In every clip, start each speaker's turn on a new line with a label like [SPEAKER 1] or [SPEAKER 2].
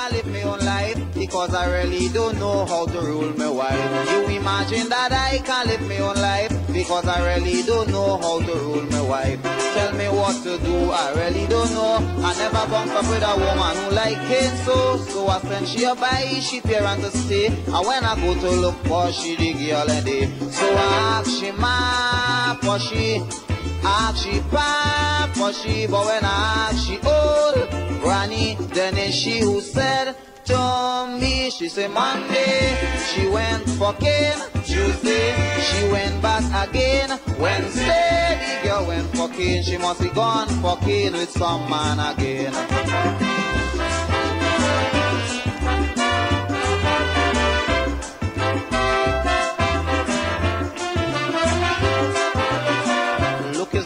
[SPEAKER 1] can live my own life because I really don't know how to rule my wife. You imagine that I can live my own life because I really don't know how to rule my wife. Tell me what to do, I really don't know. I never bump up with a woman who like it so I send she a buy, she parent to stay. And when I go to look for she, the girl and day. So I ask she ma for she, ask she pa for she. But when I ask she old granny, then it's she who said to me, she said Monday she went fucking, Tuesday she went back again, Wednesday the girl went fucking, she must be gone fucking with some man again.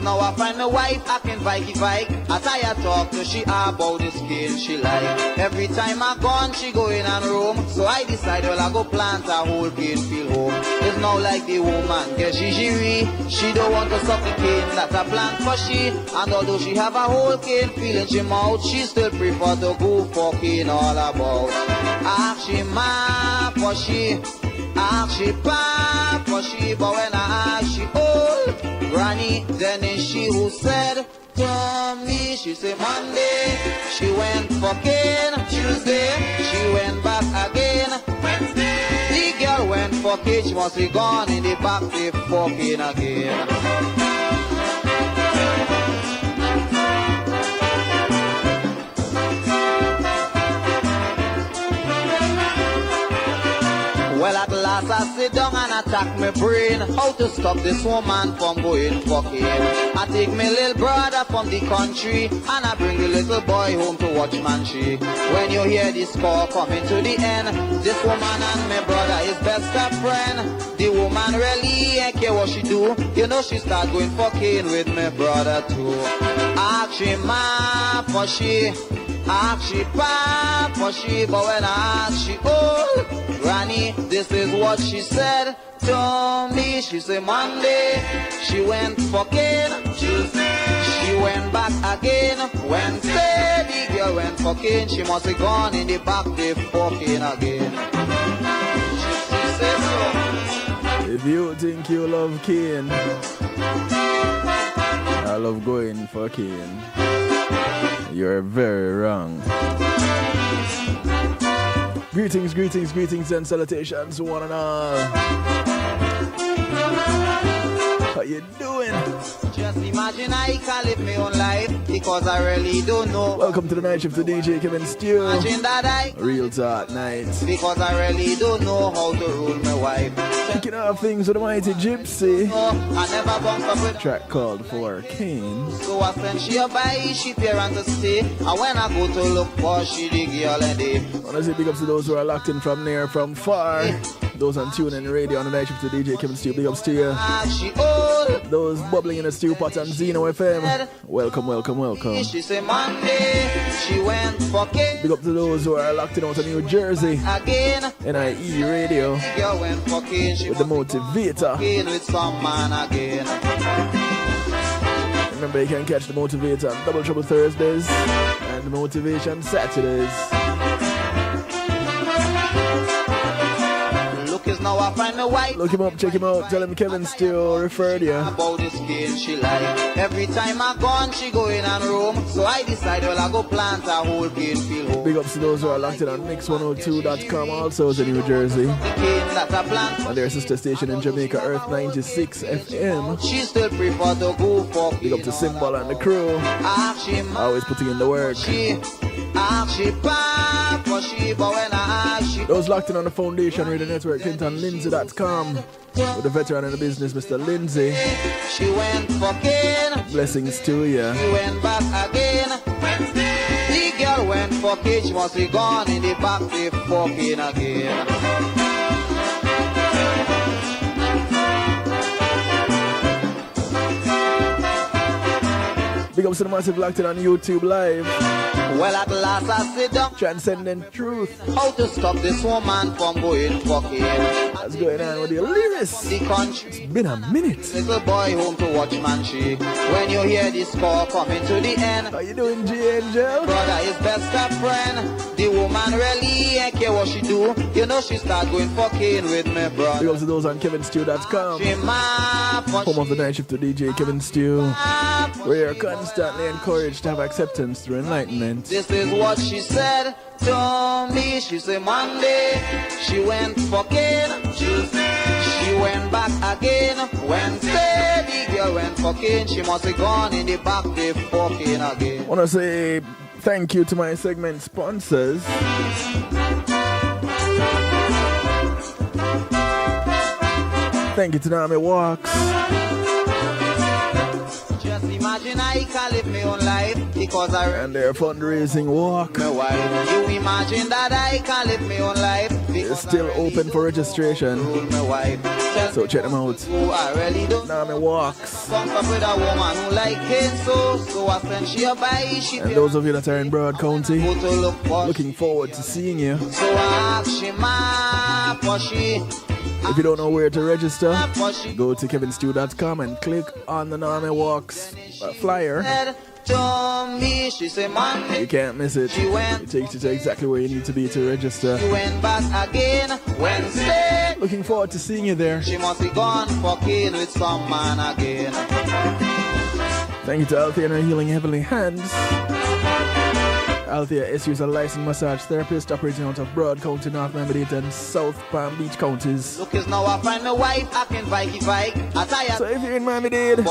[SPEAKER 1] Now I find my wife acting vikey. As I talk to she about the skin she like. Every time I gone she go in and room. So I decide well I go plant a whole cane field home. It's now like the woman get she don't want to suck the cane that I plant for she. And although she have a whole cane field in she mouth, she still prefer to go fucking all about. Ask she ma for she, ask she pa for she. But when I ask she old granny, then it's she who said to me, she said Monday she went fucking, Tuesday she went back again, Wednesday the girl went fucking, she must be gone in the back, they fucking again. Well, at last I sit down and attack my brain how to stop this woman from going fucking. I take my little brother from the country and I bring the little boy home to watch man shake. When you hear this call coming to the end, this woman and my brother is best of friend. The woman really ain't care what she do. You know she start going fucking with my brother too. Ask she ma for she, ask she pa for she. But when I ask she old granny, this is what she said to me. She said Monday she went fucking, Tuesday she went back again, Wednesday the girl went fucking, she must be gone in the back, they fucking again. She said so.
[SPEAKER 2] If you think you love Kane, I love going for Kane, you're very wrong. Greetings and salutations one and all. How you doing?
[SPEAKER 1] Just imagine I can live my own life because I really don't know.
[SPEAKER 2] Welcome to the night shift to DJ Kevin Stew.
[SPEAKER 1] Imagine that I
[SPEAKER 2] Real Talk Night.
[SPEAKER 1] because I really don't know how to rule my wife.
[SPEAKER 2] Kicking off things with the mighty Gypsy.
[SPEAKER 1] I never bump up with
[SPEAKER 2] Track called For Kane.
[SPEAKER 1] so I send she a buy, she parent to stay. And when I go to look for she, the girl and day.
[SPEAKER 2] I want to say big ups to those who are locked in from near, from far. Those on tune and radio on the night shift to DJ Kevin Stew. Big ups to you.
[SPEAKER 1] She old.
[SPEAKER 2] Those bubbling in the stew pot on Zeno FM. Welcome.
[SPEAKER 1] She say Monday she went fucking.
[SPEAKER 2] Big up to those who are locked in out of New Jersey.
[SPEAKER 1] Again.
[SPEAKER 2] NIE Radio.
[SPEAKER 1] The girl went fucking. She
[SPEAKER 2] with the Motivator.
[SPEAKER 1] With some man again.
[SPEAKER 2] Remember you can catch the Motivator on Double Trouble Thursdays and the Motivation Saturdays.
[SPEAKER 1] Now I find my wife.
[SPEAKER 2] Look him up, check him out, tell him Kevin still referred you.
[SPEAKER 1] About the skin she like. Every time I gone, she go in and room. So I decide well I go plant a whole cane field home.
[SPEAKER 2] Big ups to those who are locked in on Mix102.com, also in New Jersey. And their sister station in Jamaica, Earth 96 FM.
[SPEAKER 1] She still prefer to go for.
[SPEAKER 2] Big up to Symbol and the crew. Always putting in the work. Those locked in on the Foundation Radio Network, ClintonLindsay.com. With the veteran in the business, Mr. Lindsay.
[SPEAKER 1] She went fucking.
[SPEAKER 2] Blessings to you.
[SPEAKER 1] She went back again. Wednesday. The girl went fucking. She must be gone in the back. They fucking again.
[SPEAKER 2] Big up to the massive locked in on YouTube Live.
[SPEAKER 1] Well, at last I sit down.
[SPEAKER 2] Transcendent truth.
[SPEAKER 1] How to stop this woman from going fucking?
[SPEAKER 2] What's going on with your lyrics?
[SPEAKER 1] The country.
[SPEAKER 2] It's been a minute.
[SPEAKER 1] Little boy home to watch man she. When you hear this call coming to the end.
[SPEAKER 2] How you doing, G Angel?
[SPEAKER 1] Brother is best of friend. The woman really ain't care what she do. You know she start going fucking with me, brother.
[SPEAKER 2] Big up to those on KevinStew.com. Home of the night shift to DJ Kevin Stew. We are constantly encouraged to have acceptance through enlightenment.
[SPEAKER 1] This is what she said to me. She said Monday she went fucking. Tuesday she went back again. Wednesday the girl went fucking. She must have gone in the back they fucking again.
[SPEAKER 2] Wanna say thank you to my segment sponsors. Thank you to Nami Walks.
[SPEAKER 1] Just imagine I can live my own life because I
[SPEAKER 2] and their fundraising walk.
[SPEAKER 1] My wife. You imagine that I can live my own life.
[SPEAKER 2] It's still open for registration.
[SPEAKER 1] My wife.
[SPEAKER 2] So check them out.
[SPEAKER 1] I really don't
[SPEAKER 2] Nami Walks.
[SPEAKER 1] Come up with a woman who like it so I send she a buy she.
[SPEAKER 2] And those of you that are in Broad County, looking forward to seeing you.
[SPEAKER 1] So I ask she ma for she.
[SPEAKER 2] If you don't know where to register, go to kevinstew.com and click on the Nami Walks flyer.
[SPEAKER 1] She said, Monday,
[SPEAKER 2] you can't miss it. It takes you to exactly where you need to be to register.
[SPEAKER 1] She went back again Wednesday.
[SPEAKER 2] Looking forward to seeing you there.
[SPEAKER 1] She must be gone fucking with some man again.
[SPEAKER 2] Thank you to Althea and her Healing Heavenly Hands. Althea S is a licensed massage therapist operating out of Broad County, North Miami-Dade and South Palm Beach counties.
[SPEAKER 1] Look, is now I find my wife acting Vikey.
[SPEAKER 2] So if you're in Miami-Dade,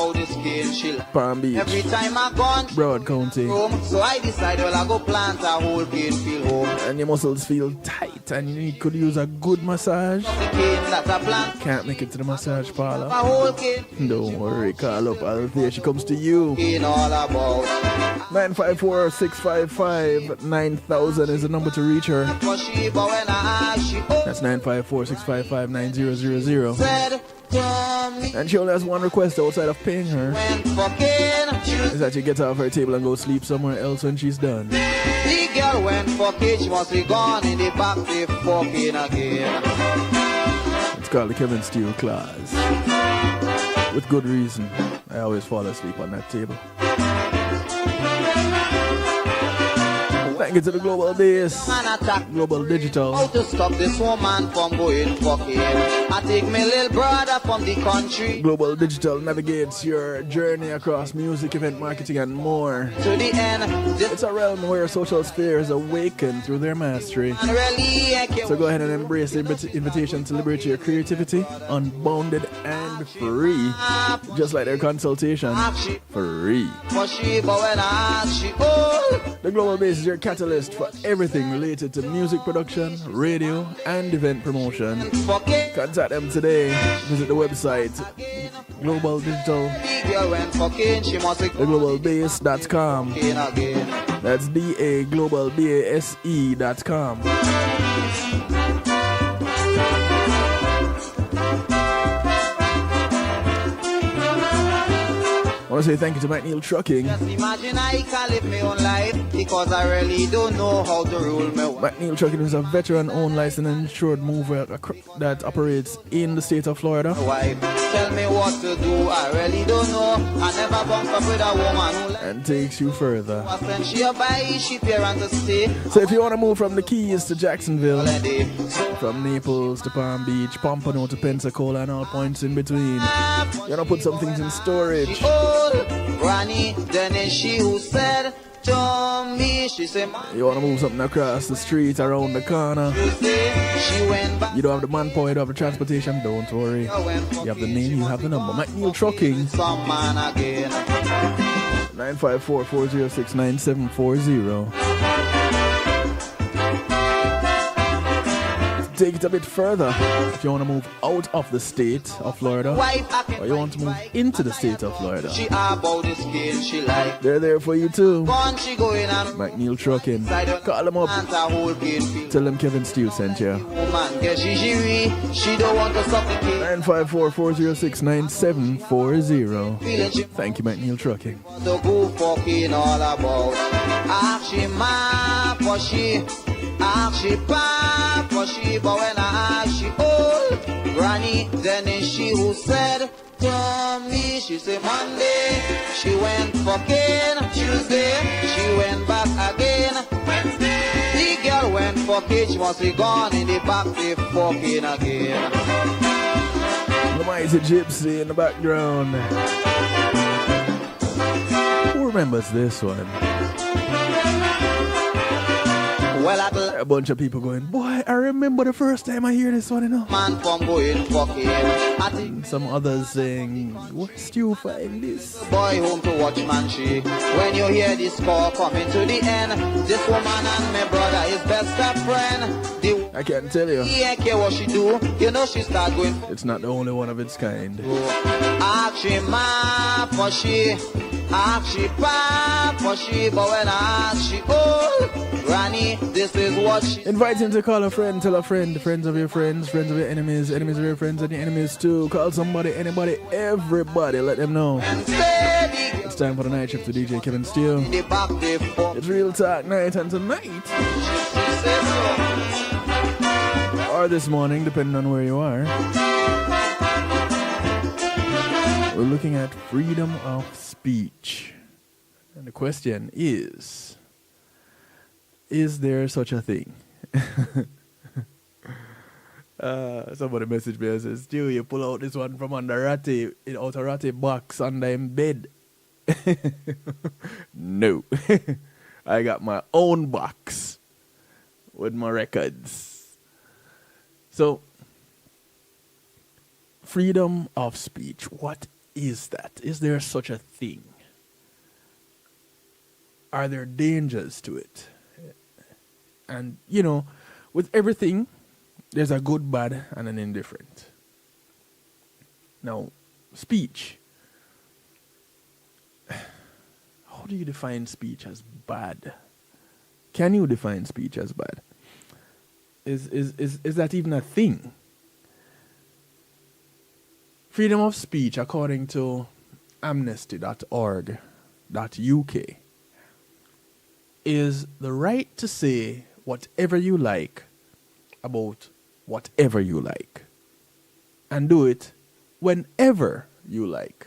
[SPEAKER 2] Palm Beach,
[SPEAKER 1] every time I gone
[SPEAKER 2] Broad County,
[SPEAKER 1] so I decided well I go plant a whole cane field home.
[SPEAKER 2] And your muscles feel tight and you could use a good massage. Can't make it to the massage parlor. Don't worry, call up Althea, she comes to you. 954-655-9000 is the number to reach her. That's 954-655-9000. And she only has one request outside of paying her. Is that you get her off her table and go sleep somewhere else when she's done.
[SPEAKER 1] The girl went fucking, she must be gone in the back, they fucking again.
[SPEAKER 2] It's called the Kevin Steele clause. With good reason. I always fall asleep on that table. Thank you to the Global Base, Global Digital.
[SPEAKER 1] How to stop this woman from going fucking? I take my little brother from the country.
[SPEAKER 2] Global Digital navigates your journey across music, event marketing, and more.
[SPEAKER 1] To the end.
[SPEAKER 2] It's a realm where social spheres awaken through their mastery. So go ahead and embrace the invitation to liberate your creativity, unbounded and free. Just like their consultation, free. The Global Base is your catalyst for everything related to music production, radio, and event promotion. Contact them today. Visit the website Global Digital, theglobalbase.com. That's DAGlobalBASE.com. I want to say thank you to McNeil Trucking.
[SPEAKER 1] Just imagine I can live my own life because I really don't know how to rule my wife.
[SPEAKER 2] McNeil Trucking is a veteran-owned, licensed and insured mover that operates in the state of Florida.
[SPEAKER 1] Wife, tell me what to do, I really don't know. I never bump up with a woman who
[SPEAKER 2] and takes you further.
[SPEAKER 1] So
[SPEAKER 2] if you want to move from the Keys to Jacksonville, from Naples to Palm Beach, Pompano to Pensacola, and all points in between, you want to put some things in storage.
[SPEAKER 1] Granny, then is she who said to me, she said,
[SPEAKER 2] you want to move something across the street, around the corner. You don't have the manpower, you don't have the transportation, don't worry. You have the name, you have the number. McNeil Trucking. 954-406-9740. take it a bit further. If you want to move out of the state of Florida, or you want to move into the state of Florida, they're there for you too. McNeil Trucking. Call them up. Tell them Kevin Steele sent you. 954-406-9740. Thank you, McNeil Trucking.
[SPEAKER 1] She papa she, but when I ask she old granny, then it's she who said to me, she said Monday she went fucking, Tuesday she went back again, Wednesday the girl went fucking, she must be gone in the back, they fucking again.
[SPEAKER 2] The mighty gypsy in the background. Who remembers this one? Well, a bunch of people going, boy, I remember the first time I hear this one, you know.
[SPEAKER 1] Man from going fucking.
[SPEAKER 2] And some others saying, where's you find this?
[SPEAKER 1] Boy home to watch man she. When you hear this call coming to the end, this woman and my brother is best of friend.
[SPEAKER 2] I can't tell you.
[SPEAKER 1] He ain't care what she do. You know she start going.
[SPEAKER 2] It's not the only one of its kind.
[SPEAKER 1] Ask she ma for she. Ask she pa for she. But when I ask she old granny, this is what she.
[SPEAKER 2] Invite him to call a friend, tell a friend, friends of your friends, friends of your enemies, enemies of your friends and your enemies too. Call somebody, anybody, everybody, let them know. It's time for the night shift to DJ Kevin Steele. It's Real Talk Night, and tonight, or this morning, depending on where you are, we're looking at freedom of speech. And the question is there such a thing? Somebody messaged me and says, Stu, you pull out this one from under Ratty, out a Ratty box under him bed. No. I got my own box with my records. So, freedom of speech, what is that? Is there such a thing? Are there dangers to it? And, you know, with everything, there's a good, bad, and an indifferent. Now, speech. How do you define speech as bad? Can you define speech as bad? Is that even a thing? Freedom of speech, according to amnesty.org.uk, is the right to say whatever you like about whatever you like, and do it whenever you like.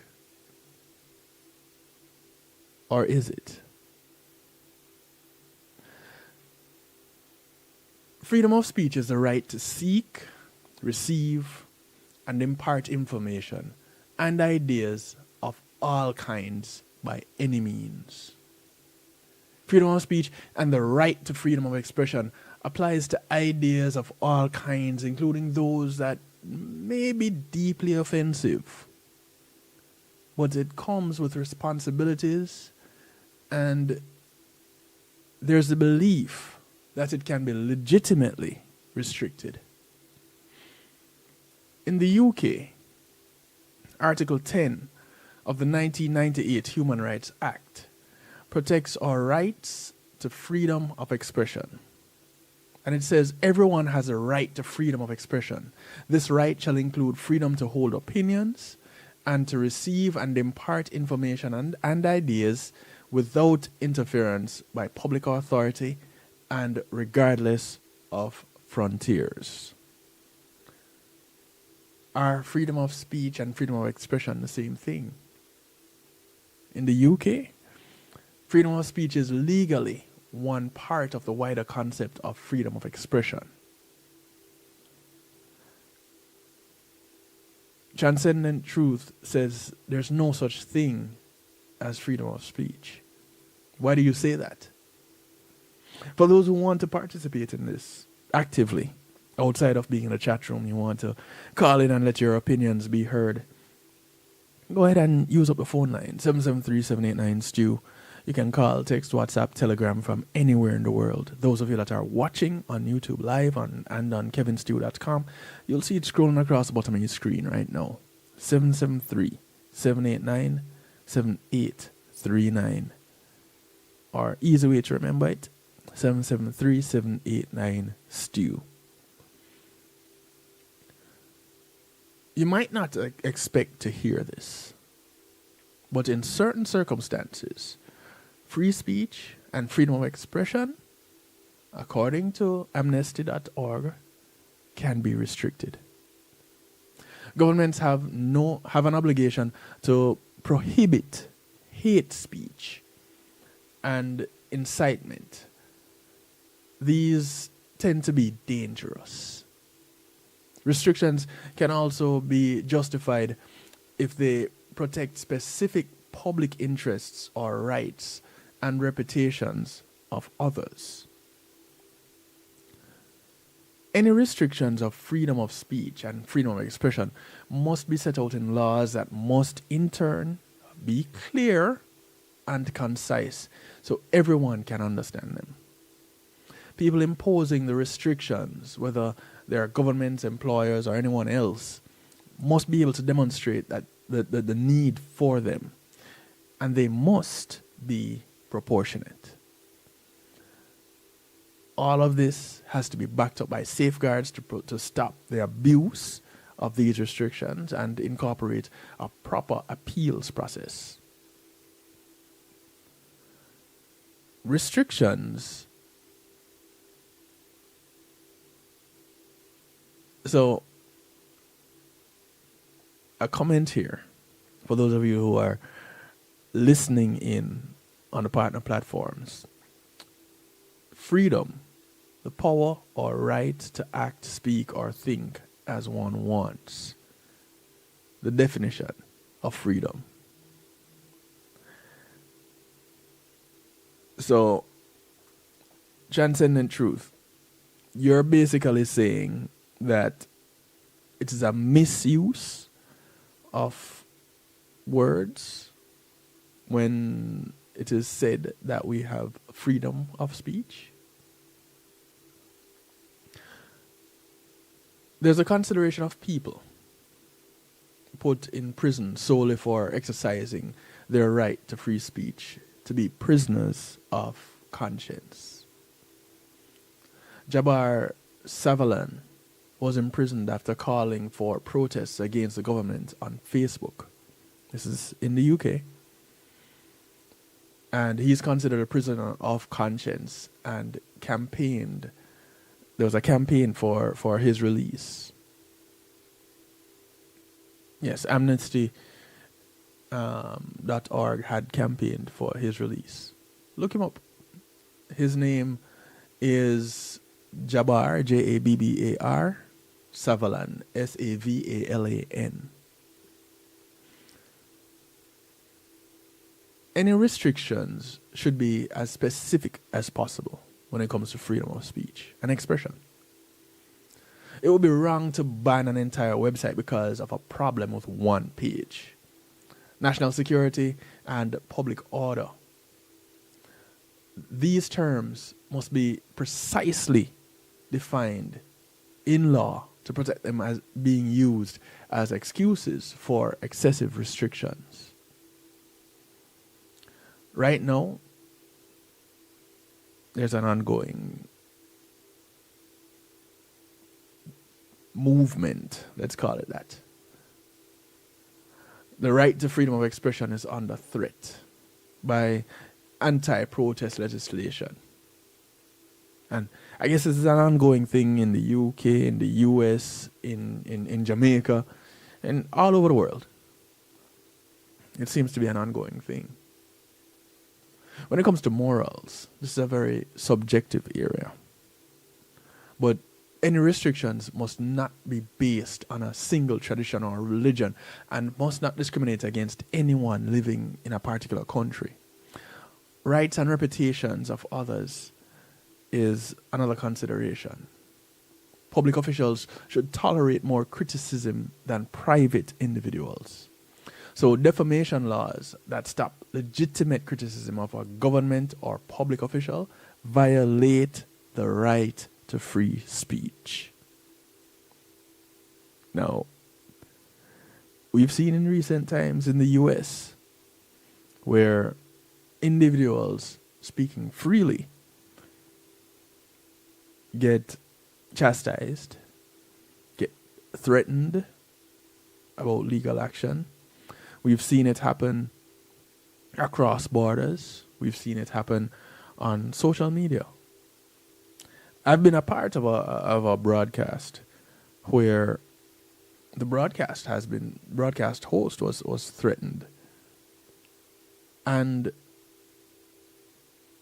[SPEAKER 2] Or is it? Freedom of speech is the right to seek, receive, and impart information and ideas of all kinds by any means. Freedom of speech and the right to freedom of expression applies to ideas of all kinds, including those that may be deeply offensive. But it comes with responsibilities, and there's the belief that it can be legitimately restricted. In the UK, Article 10 of the 1998 Human Rights Act protects our rights to freedom of expression. And it says everyone has a right to freedom of expression. This right shall include freedom to hold opinions and to receive and impart information and ideas without interference by public authority and regardless of frontiers. Are freedom of speech and freedom of expression the same thing? In the UK, freedom of speech is legally one part of the wider concept of freedom of expression. Transcendent Truth says there's no such thing as freedom of speech. Why do you say that? For those who want to participate in this actively, outside of being in a chat room, you want to call in and let your opinions be heard, go ahead and use up the phone line, 773-789-STEW. You can call, text, WhatsApp, Telegram from anywhere in the world. Those of you that are watching on YouTube Live and on kevinstew.com, you'll see it scrolling across the bottom of your screen right now. 773-789-7839. Or easy way to remember it, 773-789-STEW. You might not expect to hear this, but in certain circumstances, free speech and freedom of expression, according to amnesty.org, can be restricted. Governments have an obligation to prohibit hate speech and incitement. These tend to be dangerous. Restrictions can also be justified if they protect specific public interests or rights and reputations of others. Any restrictions of freedom of speech and freedom of expression must be set out in laws that must in turn be clear and concise so everyone can understand them. People imposing the restrictions, whether they're governments, employers, or anyone else, must be able to demonstrate that the need for them, and they must be proportionate. All of this has to be backed up by safeguards to stop the abuse of these restrictions and incorporate a proper appeals process. Restrictions. So, a comment here for those of you who are listening in on the partner platforms. Freedom, the power or right to act, speak, or think as one wants. The definition of freedom. So, transcendent truth. You're basically saying that it is a misuse of words when it is said that we have freedom of speech. There's a consideration of people put in prison solely for exercising their right to free speech, to be prisoners of conscience. Jabbar Savalan was imprisoned after calling for protests against the government on Facebook. This is in the UK. And he's considered a prisoner of conscience and campaigned. There was a campaign for his release. Yes, Amnesty.org had campaigned for his release. Look him up. His name is Jabbar, Jabbar, Savalan, Savalan. Any restrictions should be as specific as possible when it comes to freedom of speech and expression. It would be wrong to ban an entire website because of a problem with one page. National security and public order. These terms must be precisely defined in law to protect them as being used as excuses for excessive restrictions. Right now, there's an ongoing movement, let's call it that. The right to freedom of expression is under threat by anti-protest legislation. And I guess this is an ongoing thing in the UK, in the US, in Jamaica, and all over the world. It seems to be an ongoing thing. When it comes to morals, this is a very subjective area. But any restrictions must not be based on a single tradition or religion and must not discriminate against anyone living in a particular country. Rights and reputations of others is another consideration. Public officials should tolerate more criticism than private individuals. So defamation laws that stop legitimate criticism of a government or public official violate the right to free speech. Now, we've seen in recent times in the US where individuals speaking freely get chastised, get threatened about legal action. We've seen it happen across borders. We've seen it happen on social media. I've been a part of a broadcast where the broadcast host was threatened. And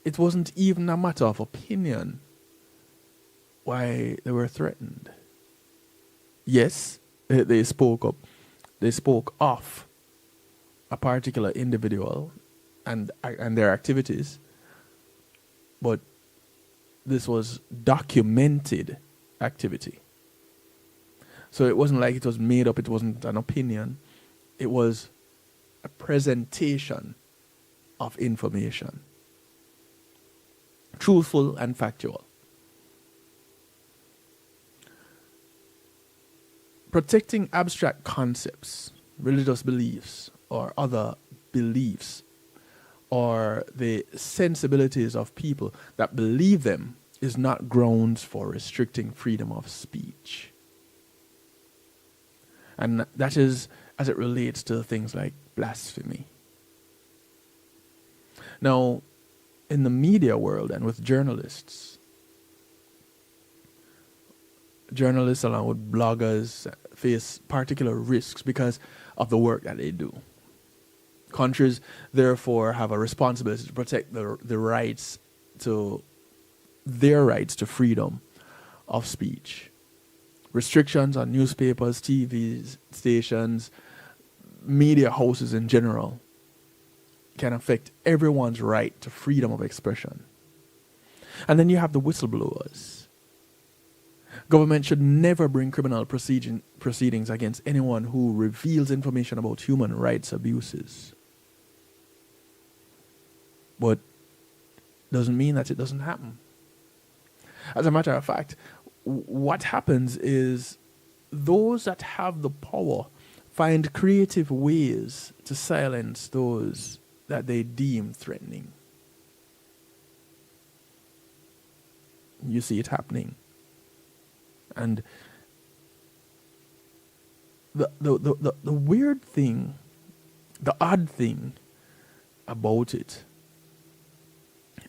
[SPEAKER 2] it wasn't even a matter of opinion why they were threatened. Yes, they spoke up. They spoke of a particular individual and their activities, but this was documented activity. So it wasn't like it was made up, it wasn't an opinion. It was a presentation of information. Truthful and factual. Protecting abstract concepts, religious beliefs, or other beliefs, or the sensibilities of people that believe them is not grounds for restricting freedom of speech. And that is as it relates to things like blasphemy. Now, in the media world and with journalists along with bloggers face particular risks because of the work that they do. Countries, therefore, have a responsibility to protect their rights to freedom of speech. Restrictions on newspapers, TV stations, media houses in general can affect everyone's right to freedom of expression. And then you have the whistleblowers. Government should never bring criminal proceedings against anyone who reveals information about human rights abuses. But doesn't mean that it doesn't happen. As a matter of fact, what happens is those that have the power find creative ways to silence those that they deem threatening. You see it happening. And the weird thing, the odd thing about it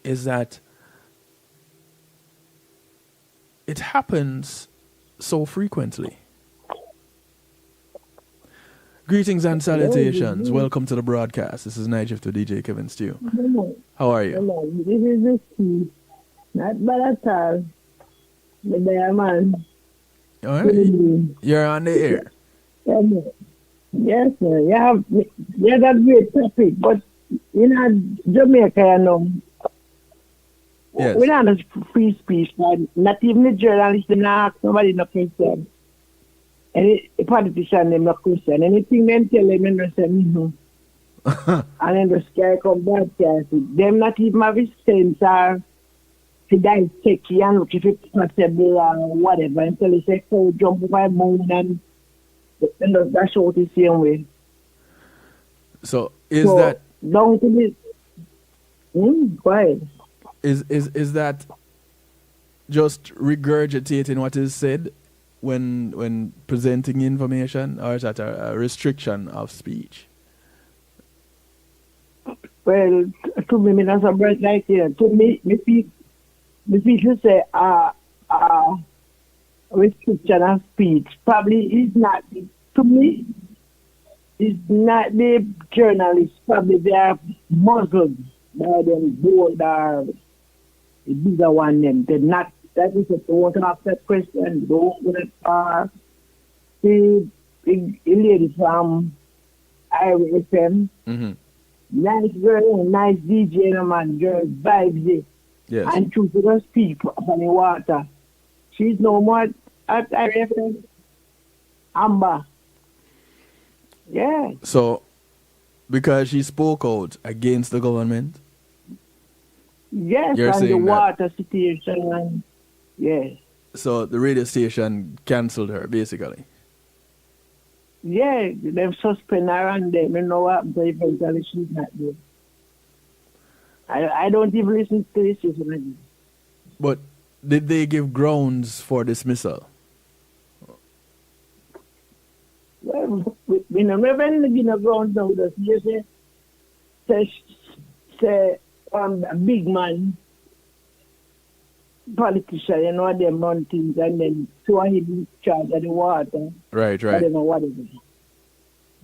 [SPEAKER 2] is that it happens so frequently. Greetings and salutations. Welcome to the broadcast. This is Night Shift with DJ Kevin Stew. How are you?
[SPEAKER 3] Hello. This is the key. Not bad at all. The bear man.
[SPEAKER 2] All right. You're on the air.
[SPEAKER 3] Yes, sir. You have that great topic, but in Jamaica, you know,
[SPEAKER 2] Yes.
[SPEAKER 3] we don't have free speech. Not even the journalists, they don't ask nobody no question. Any politician, they no question. Anything they tell them, they say, and then the scare come broadcast it. Them not even have a sense or to dissect and look if it's possible or whatever. Until they say, so jump over my moon and dash out the same way.
[SPEAKER 2] So that
[SPEAKER 3] down to this? Go ahead.
[SPEAKER 2] Is that just regurgitating what is said when presenting information, or is that a restriction of speech?
[SPEAKER 3] Well, to me, that's a birth like here. To me, you say restriction of speech probably is not, to me, it's not the journalists, probably they are muzzled by them bold or the bigger one them. They're not, that is what they want to ask that question. They want the lady from Iowa FM.
[SPEAKER 2] Mm-hmm.
[SPEAKER 3] Nice girl, nice DJ, no man, girl, vibes.
[SPEAKER 2] Yes.
[SPEAKER 3] And choose to just speak upon the water. She's no more at Iowa FM. Amber. Yeah.
[SPEAKER 2] So Because she spoke out against the government?
[SPEAKER 3] Yes,
[SPEAKER 2] You're
[SPEAKER 3] and the
[SPEAKER 2] saying that-
[SPEAKER 3] water situation, and yes.
[SPEAKER 2] So the radio station cancelled her, basically.
[SPEAKER 3] Yeah, them suspend her and them, you know what, but eventually she's not there. I don't even listen to this station.
[SPEAKER 2] But did they give grounds for dismissal?
[SPEAKER 3] Well, we never give no ground now. You say, a big man, politician, you know, them run things, and then so he in charge of the water.
[SPEAKER 2] Right.
[SPEAKER 3] Whatever.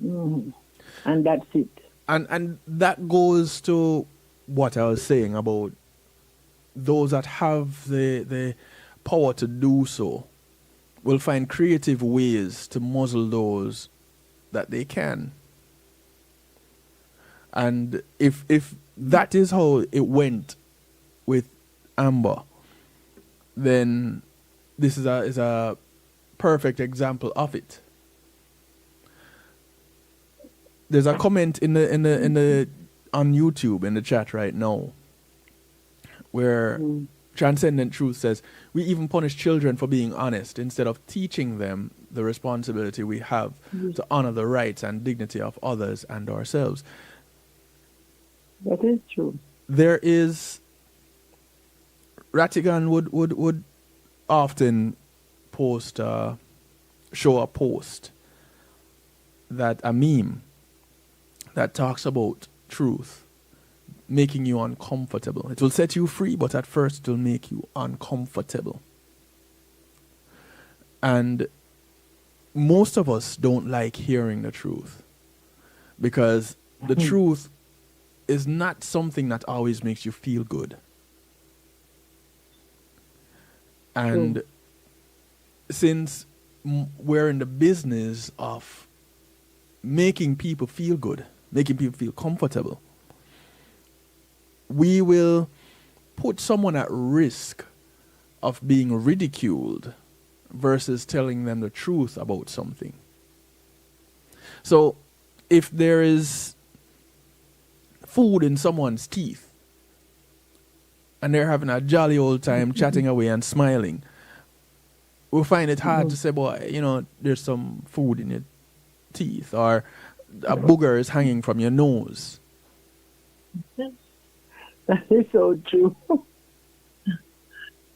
[SPEAKER 3] Mm-hmm. And that's it.
[SPEAKER 2] And that goes to what I was saying about those that have the power to do so will find creative ways to muzzle those that they can. And if that is how it went with Amber, then this is a perfect example of it. There's a comment in the on YouTube in the chat right now where Transcendent Truth says, we even punish children for being honest instead of teaching them the responsibility we have to honor the rights and dignity of others and ourselves.
[SPEAKER 3] That is true.
[SPEAKER 2] There is Rattigan would often show a post that a meme that talks about truth making you uncomfortable. It will set you free, but at first it will make you uncomfortable. And most of us don't like hearing the truth because the truth is not something that always makes you feel good. And since we're in the business of making people feel good, making people feel comfortable, we will put someone at risk of being ridiculed versus telling them the truth about something. So if there is food in someone's teeth and they're having a jolly old time chatting away and smiling, we'll find it hard to say, boy, you know, there's some food in your teeth, or a booger is hanging from your nose.
[SPEAKER 3] That is so true.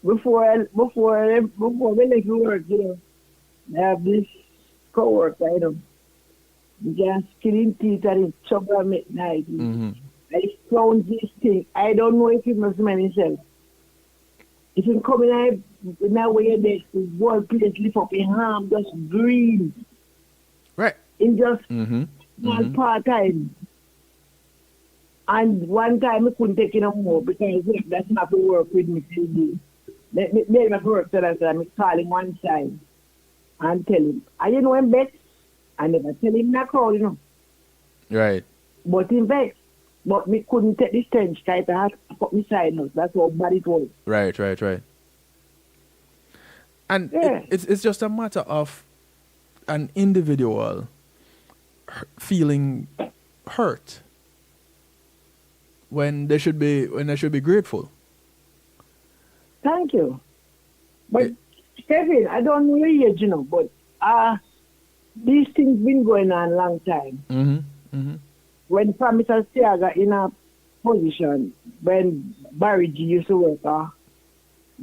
[SPEAKER 3] Before we left work, you know, I have this co-worker, you know, just killing teeth and it chop at midnight. I found this thing. I don't know if it must smell himself. If you come in my way, there's one place lift up your arm, just green.
[SPEAKER 2] Right.
[SPEAKER 3] In just small part time. And one time I couldn't take it no more because that's not to work with me today. Maybe my work so that I'm calling one side and tell him, I didn't know him bet. I never tell him that crowd, you know.
[SPEAKER 2] Right.
[SPEAKER 3] But in fact, but me couldn't take the stench tight. I had to put my side notes. That's how bad it was.
[SPEAKER 2] Right. And it's just a matter of an individual feeling hurt when they should be grateful.
[SPEAKER 3] Thank you. But Kevin, I don't know your age, you know, but these things been going on a long time. When Mr. Stiaga in a position when Barry G used to work at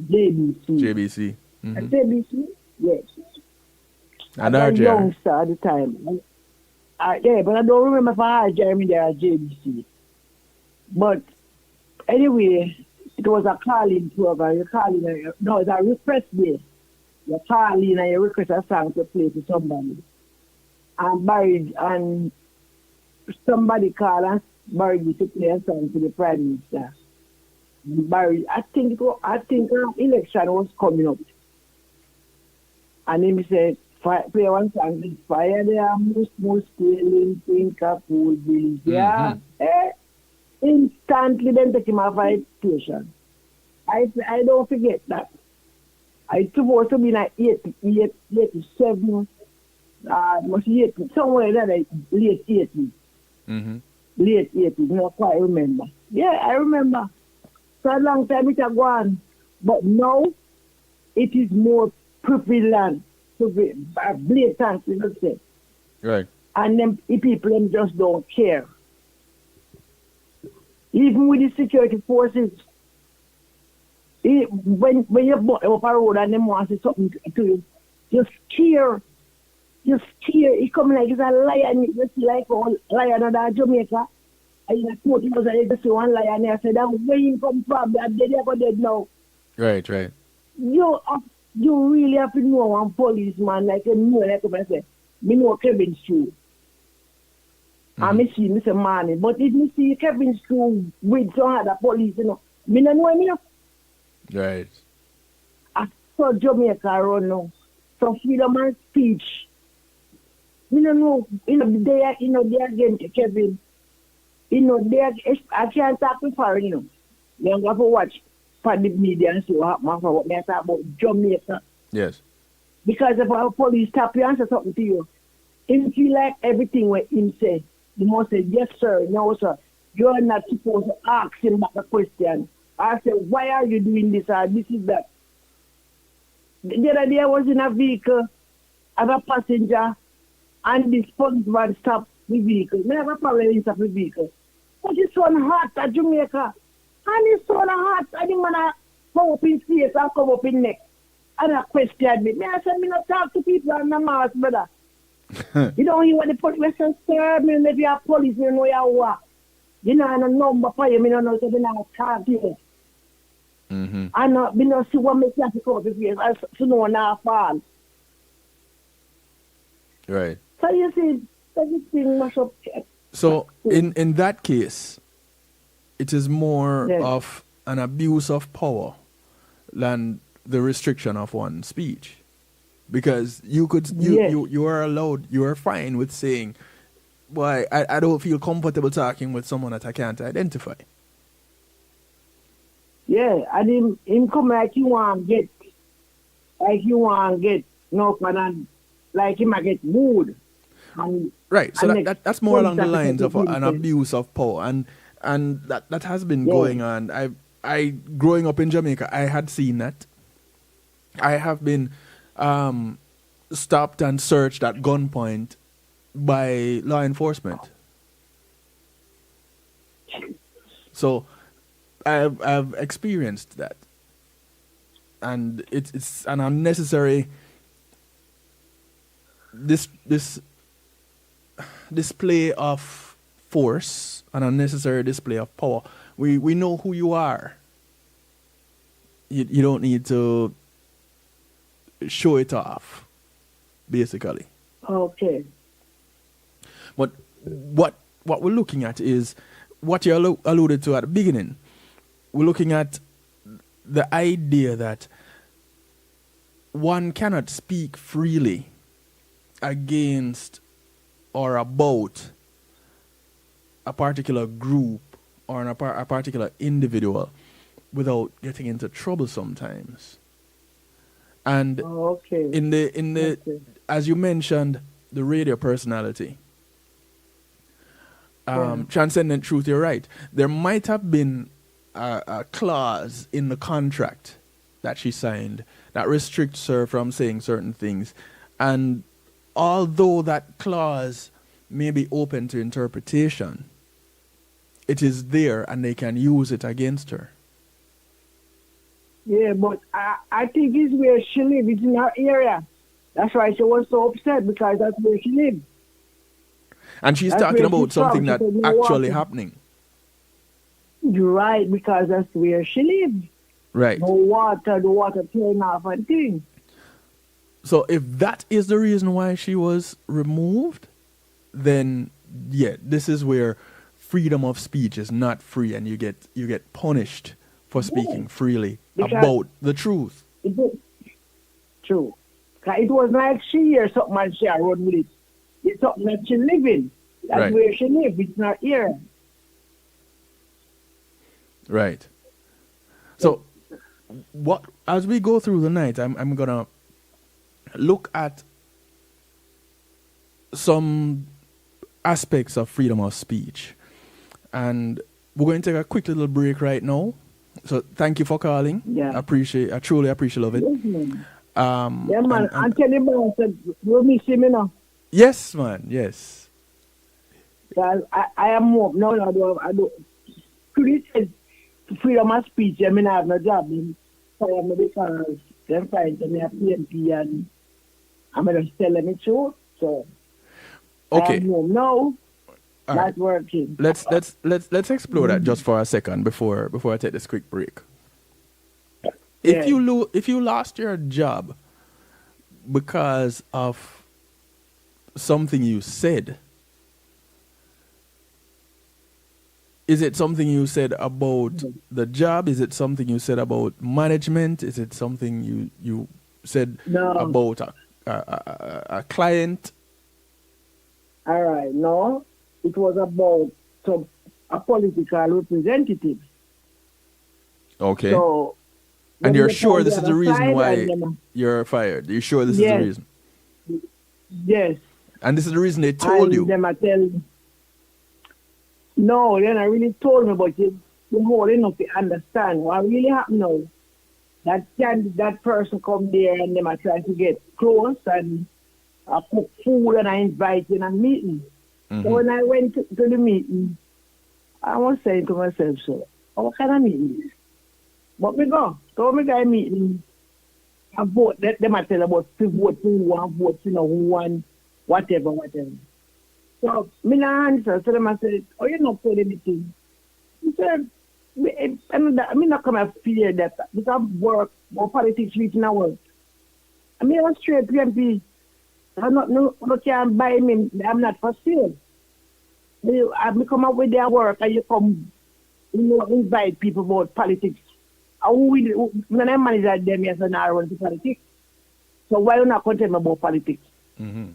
[SPEAKER 3] JBC. At JBC? Yes.
[SPEAKER 2] And
[SPEAKER 3] I was a youngster at the time. Yeah, but I don't remember if I had Jeremy there at JBC. But anyway, it was a calling program. You call in, no, it's a request day. You call in and you request a song to play to somebody. And Barry, and somebody called and Barry to play a song to the Prime Minister. Barry, I think election was coming up. And he said, play one song, fire there, most sailing, think of food bills. Yeah. Instantly then take him off a station. I don't forget that. I supposed to be like 87, must be 80, somewhere in that late 80s. late 80s, not quite remember. Yeah, I remember. For a long time it had gone. But now, it is more prevalent, blatant, let's say.
[SPEAKER 2] Right.
[SPEAKER 3] And them the people them just don't care. Even with the security forces, when you up a road and them want to say something to you, just care. Just care. It come like it's a lion. You see like a lion in Jamaica. And in a court, you just see one lion there. I said, where you come from? They're dead now.
[SPEAKER 2] Right, right.
[SPEAKER 3] You really have to know one policeman, like you know, like I say, me know Kevin Strew. And me see Mr. Manny. But if me see Kevin Strew with some other police, you know, me don't know him, you know.
[SPEAKER 2] Right.
[SPEAKER 3] I saw Jamaica run now. So freedom of speech. Me don't know, they are against Kevin. I can't talk before, you know. They don't have to watch for the media and see what happens for what they talk about Jamaica.
[SPEAKER 2] Yes.
[SPEAKER 3] Because if our police stop you and say something to you, him feel like everything what him say, you must say, yes sir, no sir. You're not supposed to ask him back a question. I say, why are you doing this or this is that? The other day I was in a vehicle, I have a passenger, and this policeman stopped the vehicle. I have a problem with stop the vehicle. But it's so hot at Jamaica. And it's so hot, and the man come up in face and come up in neck. And I questioned me. I said, me not talk to people on the mask, brother. You don't hear what the police say, sir, me if you are police, you know you what. You know, and a number for you, me don't know, so me not talk to you. And me not see what makes you have to come up in face, so no one not fall.
[SPEAKER 2] Right.
[SPEAKER 3] So you see, everything must up.
[SPEAKER 2] So in that case, it is more of an abuse of power than the restriction of one's speech, because you are allowed, you are fine with saying, "Boy, I don't feel comfortable talking with someone that I can't identify."
[SPEAKER 3] Yeah, and him come like you want get no fun, like him I get mood.
[SPEAKER 2] Right, so that's more along the lines of an abuse of power, and that has been going on. I growing up in Jamaica, I had seen that. I have been stopped and searched at gunpoint by law enforcement. So I've experienced that, and it's an unnecessary this display of force, an unnecessary display of power. We know who you are. You don't need to show it off, basically.
[SPEAKER 3] Okay.
[SPEAKER 2] But what we're looking at is what you alluded to at the beginning. We're looking at the idea that one cannot speak freely against or about a particular group or a particular individual without getting into trouble sometimes. And in the as you mentioned, the radio personality, transcendent truth, you're right. There might have been a clause in the contract that she signed that restricts her from saying certain things. And although that clause may be open to interpretation, it is there and they can use it against her.
[SPEAKER 3] Yeah, but I think it's where she lives. It's in her area. That's why she was so upset, because that's where she lives.
[SPEAKER 2] And she's talking about something that's actually happening.
[SPEAKER 3] You're right, because that's where she lives.
[SPEAKER 2] Right.
[SPEAKER 3] The water turn off and things.
[SPEAKER 2] So if that is the reason why she was removed, then yeah, this is where freedom of speech is not free, and you get punished for speaking freely about the truth.
[SPEAKER 3] True. It was like she hears something and she run with it. It's something that she live in. That's where she lives. It's not here.
[SPEAKER 2] Right. So what as we go through the night, I'm gonna look at some aspects of freedom of speech. And we're going to take a quick little break right now. So thank you for calling.
[SPEAKER 3] Yeah.
[SPEAKER 2] I truly appreciate of it.
[SPEAKER 3] Yes, man.
[SPEAKER 2] Yeah,
[SPEAKER 3] man. And tell him I said, you miss him, you know.
[SPEAKER 2] Yes, man. Yes.
[SPEAKER 3] I am more. No, I do. Police said freedom of speech. I mean, I have no job. So I'm because them find me a PNP and I'm just telling the truth. So
[SPEAKER 2] okay.
[SPEAKER 3] I am home now.
[SPEAKER 2] All
[SPEAKER 3] Not
[SPEAKER 2] right.
[SPEAKER 3] working.
[SPEAKER 2] Let's explore that just for a second before I take this quick break.
[SPEAKER 3] Yeah.
[SPEAKER 2] If you lost your job because of something you said, is it something you said about the job? Is it something you said about management? Is it something you said about a client?
[SPEAKER 3] All right. No, it was about a political representative.
[SPEAKER 2] Okay.
[SPEAKER 3] So,
[SPEAKER 2] and you're sure this
[SPEAKER 3] on
[SPEAKER 2] is the reason
[SPEAKER 3] side
[SPEAKER 2] why
[SPEAKER 3] and
[SPEAKER 2] you're fired? You're sure this
[SPEAKER 3] Yes.
[SPEAKER 2] is the reason?
[SPEAKER 3] yes.
[SPEAKER 2] And this is the reason they told
[SPEAKER 3] and
[SPEAKER 2] you?
[SPEAKER 3] Them I tell no, then I really told me, but you whole enough to understand what really happened now. That person come there and them I try to get close and I cook food and I invite in a meeting.
[SPEAKER 2] Mm-hmm.
[SPEAKER 3] So when I went to the meeting, I was saying to myself, so, what kind of meeting is this? But we go. So we got a meeting. I vote. Them I tell about to vote who want vote, who want whatever. So me not answer. So them I said, oh, you not told anything. He said, me not come and fear that because work or politics reaching our work. I mean, I was straight PMP. I'm not no can buy me. I'm not for sale. I come up with their work and you come, invite people about politics. When I manage them, yes, and I run to politics. So why you not content about politics?
[SPEAKER 2] Mm-hmm.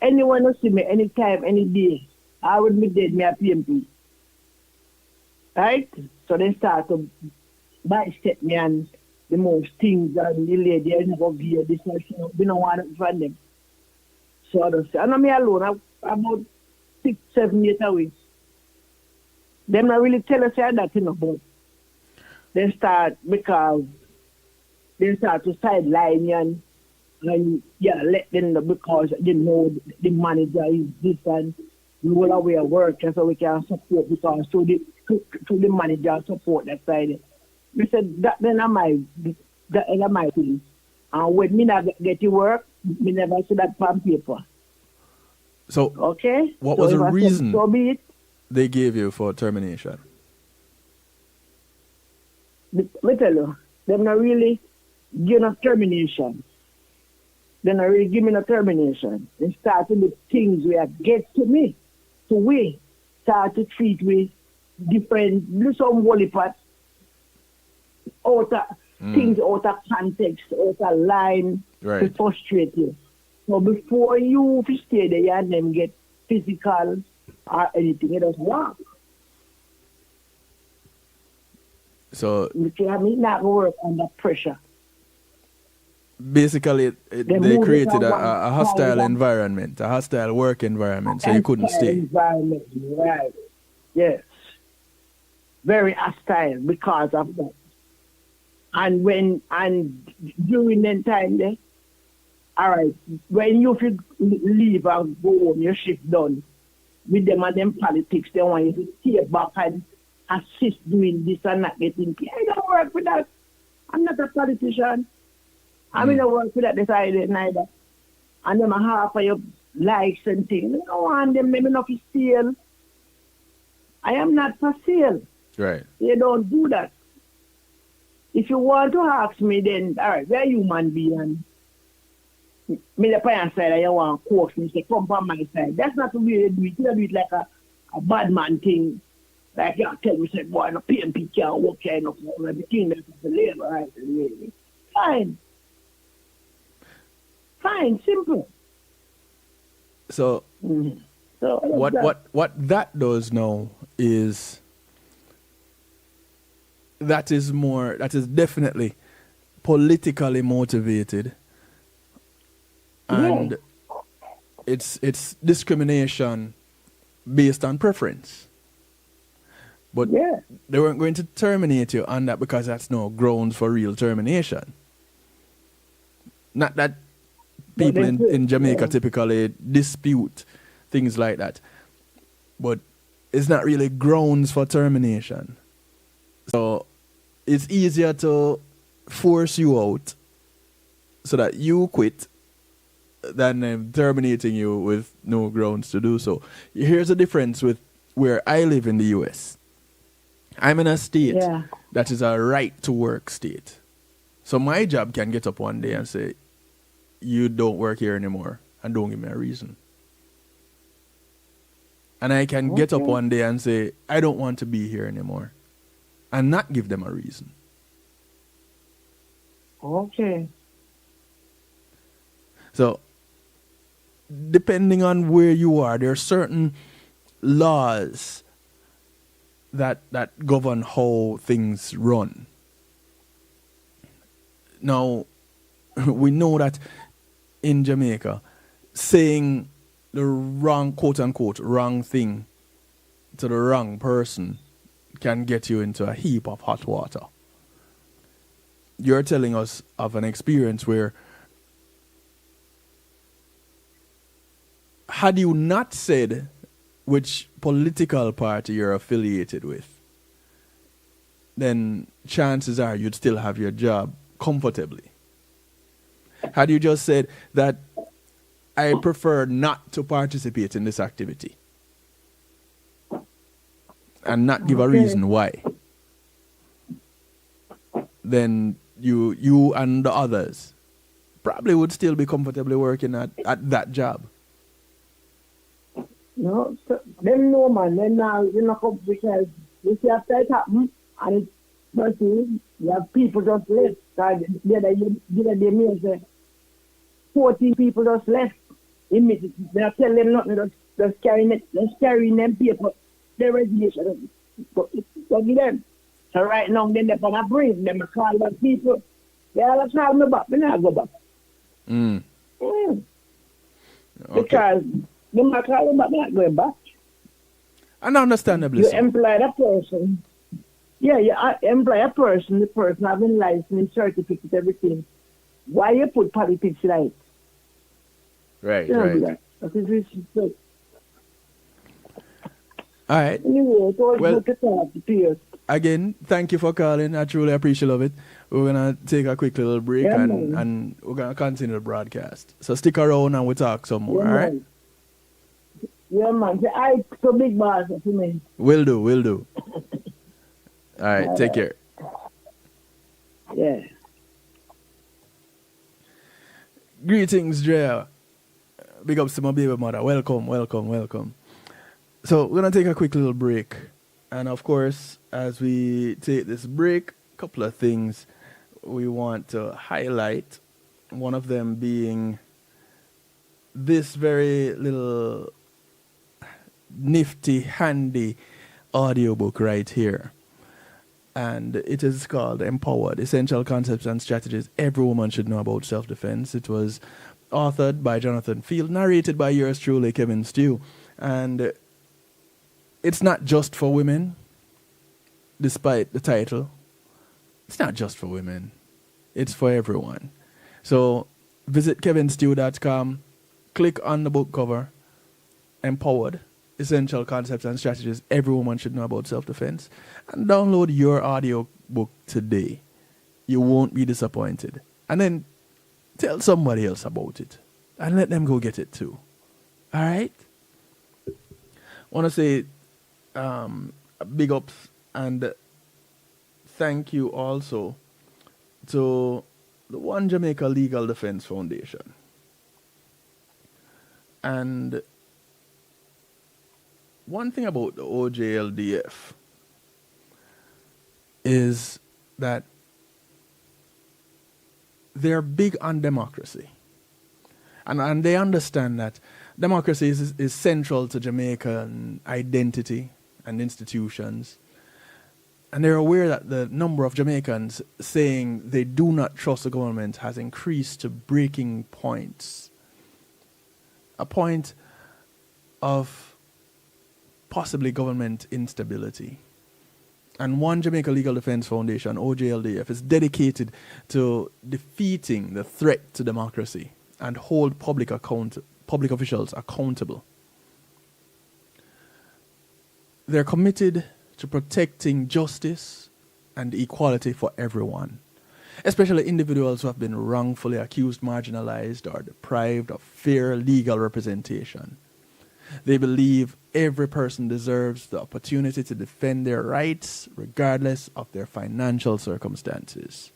[SPEAKER 3] Anyone who see me anytime, any day, I would be dead, me a PMP. Right? So they start to bisect me and the most things and the lady, I never give this, we don't want to find them. So I don't say, I'm not me alone, I'm about 6-7 years away. Them not really tell us that, but they start because they start to sideline you and let them know because they know the manager is this and we will away of work and so we can support because to the manager support that side. We said that then am my thing. And when me not get to work, me never see that on paper.
[SPEAKER 2] So
[SPEAKER 3] okay?
[SPEAKER 2] What was the reason
[SPEAKER 3] so be it.
[SPEAKER 2] they gave you for termination?
[SPEAKER 3] Me tell you, they're not really give no termination. They're not really give me no termination. They start to the things where get to me, to we start to treat me different, do some holy part, things out of context, out of line,
[SPEAKER 2] right,
[SPEAKER 3] to frustrate you. So before you stay there and them get physical or anything, it doesn't work.
[SPEAKER 2] So
[SPEAKER 3] you can not work under pressure.
[SPEAKER 2] Basically, they created a hostile environment, a hostile work environment, so you couldn't stay.
[SPEAKER 3] Environment, right? Yes, very hostile because of that. And during that time there, all right, when you leave and go home, your shift done with them and them politics, they want you to stay back and assist doing this and not getting paid. I don't work with that. I'm not a politician. I mean, I work with that decided neither. And them a half of your likes and things. I don't want them maybe not to steal. I am not for sale.
[SPEAKER 2] Right.
[SPEAKER 3] They don't do that. If you want to ask me, then, all right, we're human being. Me the parent side, and you want to coax me, say, come from my side. That's not the way they do it. You do it like a bad man thing. Like, you tell me, say, boy, no PMP can't work here enough. Everything that's the labor, right? Fine. Fine, simple.
[SPEAKER 2] So,
[SPEAKER 3] so
[SPEAKER 2] what that does now is that is definitely politically motivated, and it's discrimination based on preference. But
[SPEAKER 3] Yeah.
[SPEAKER 2] they weren't going to terminate you on that because that's no grounds for real termination. Not that people in Jamaica typically dispute things like that. But it's not really grounds for termination. So it's easier to force you out so that you quit than them terminating you with no grounds to do so. Here's the difference with where I live in the US. I'm in a state that is a right to work state. So my job can get up one day and say, you don't work here anymore, and don't give me a reason. And I can get up one day and say, I don't want to be here anymore, and not give them a reason.
[SPEAKER 3] Okay.
[SPEAKER 2] So, depending on where you are, there are certain laws that govern how things run. Now, we know that in Jamaica, saying the wrong, quote unquote, wrong thing to the wrong person can get you into a heap of hot water. You're telling us of an experience where, had you not said which political party you're affiliated with, then chances are you'd still have your job comfortably. Had you just said that I prefer not to participate in this activity and not give a reason why, then you and the others probably would still be comfortably working at that job.
[SPEAKER 3] No, so them know, man. Then now you know because you see after it happen and it's person, you have people just left. The other day me say 14 people just left. Immediately, they don't tell them nothing. Just carrying them paper, their resignation. So give them. So right now, then they're gonna bring them. Call the people. They all call me back. They not go back.
[SPEAKER 2] Okay.
[SPEAKER 3] Because they might call them back. They're not going back.
[SPEAKER 2] And understandably,
[SPEAKER 3] you employ that person. Yeah, you employ a person. The person having license, certificate, everything. Why you put politics like?
[SPEAKER 2] Right,
[SPEAKER 3] you know,
[SPEAKER 2] right.
[SPEAKER 3] That is really
[SPEAKER 2] all right.
[SPEAKER 3] Anyway, it was
[SPEAKER 2] Well,
[SPEAKER 3] good to talk to you.
[SPEAKER 2] Again, thank you for calling. I truly appreciate it. We're going to take a quick little break and we're going to continue the broadcast. So stick around and we'll talk some more, all right?
[SPEAKER 3] Yeah, man. Say, I so big boss to me.
[SPEAKER 2] Will do. All right, take care.
[SPEAKER 3] Yeah.
[SPEAKER 2] Greetings, Drea. Big ups to my baby mother. Welcome. So we're going to take a quick little break. And of course, as we take this break, a couple of things we want to highlight. One of them being this very little nifty, handy audiobook right here. And it is called Empowered, Essential Concepts and Strategies Every Woman Should Know About Self-Defense. It was authored by Jonathan Field, narrated by yours truly, Kevin Stew. And it's not just for women, despite the title. It's not just for women. It's for everyone. So visit kevinstew.com, click on the book cover, Empowered, Essential Concepts and Strategies Every Woman Should Know About Self-Defense, and download your audio book today. You won't be disappointed. And then tell somebody else about it and let them go get it too. All right? I want to say big ups and thank you also to the One Jamaica Legal Defense Foundation. And one thing about the OJLDF is that they're big on democracy. And they understand that democracy is central to Jamaican identity and institutions. And they're aware that the number of Jamaicans saying they do not trust the government has increased to breaking points. A point of possibly government instability. And One Jamaica Legal Defense Foundation, OJLDF, is dedicated to defeating the threat to democracy and hold public officials accountable. They're committed to protecting justice and equality for everyone, especially individuals who have been wrongfully accused, marginalized, or deprived of fair legal representation. They believe every person deserves the opportunity to defend their rights regardless of their financial circumstances.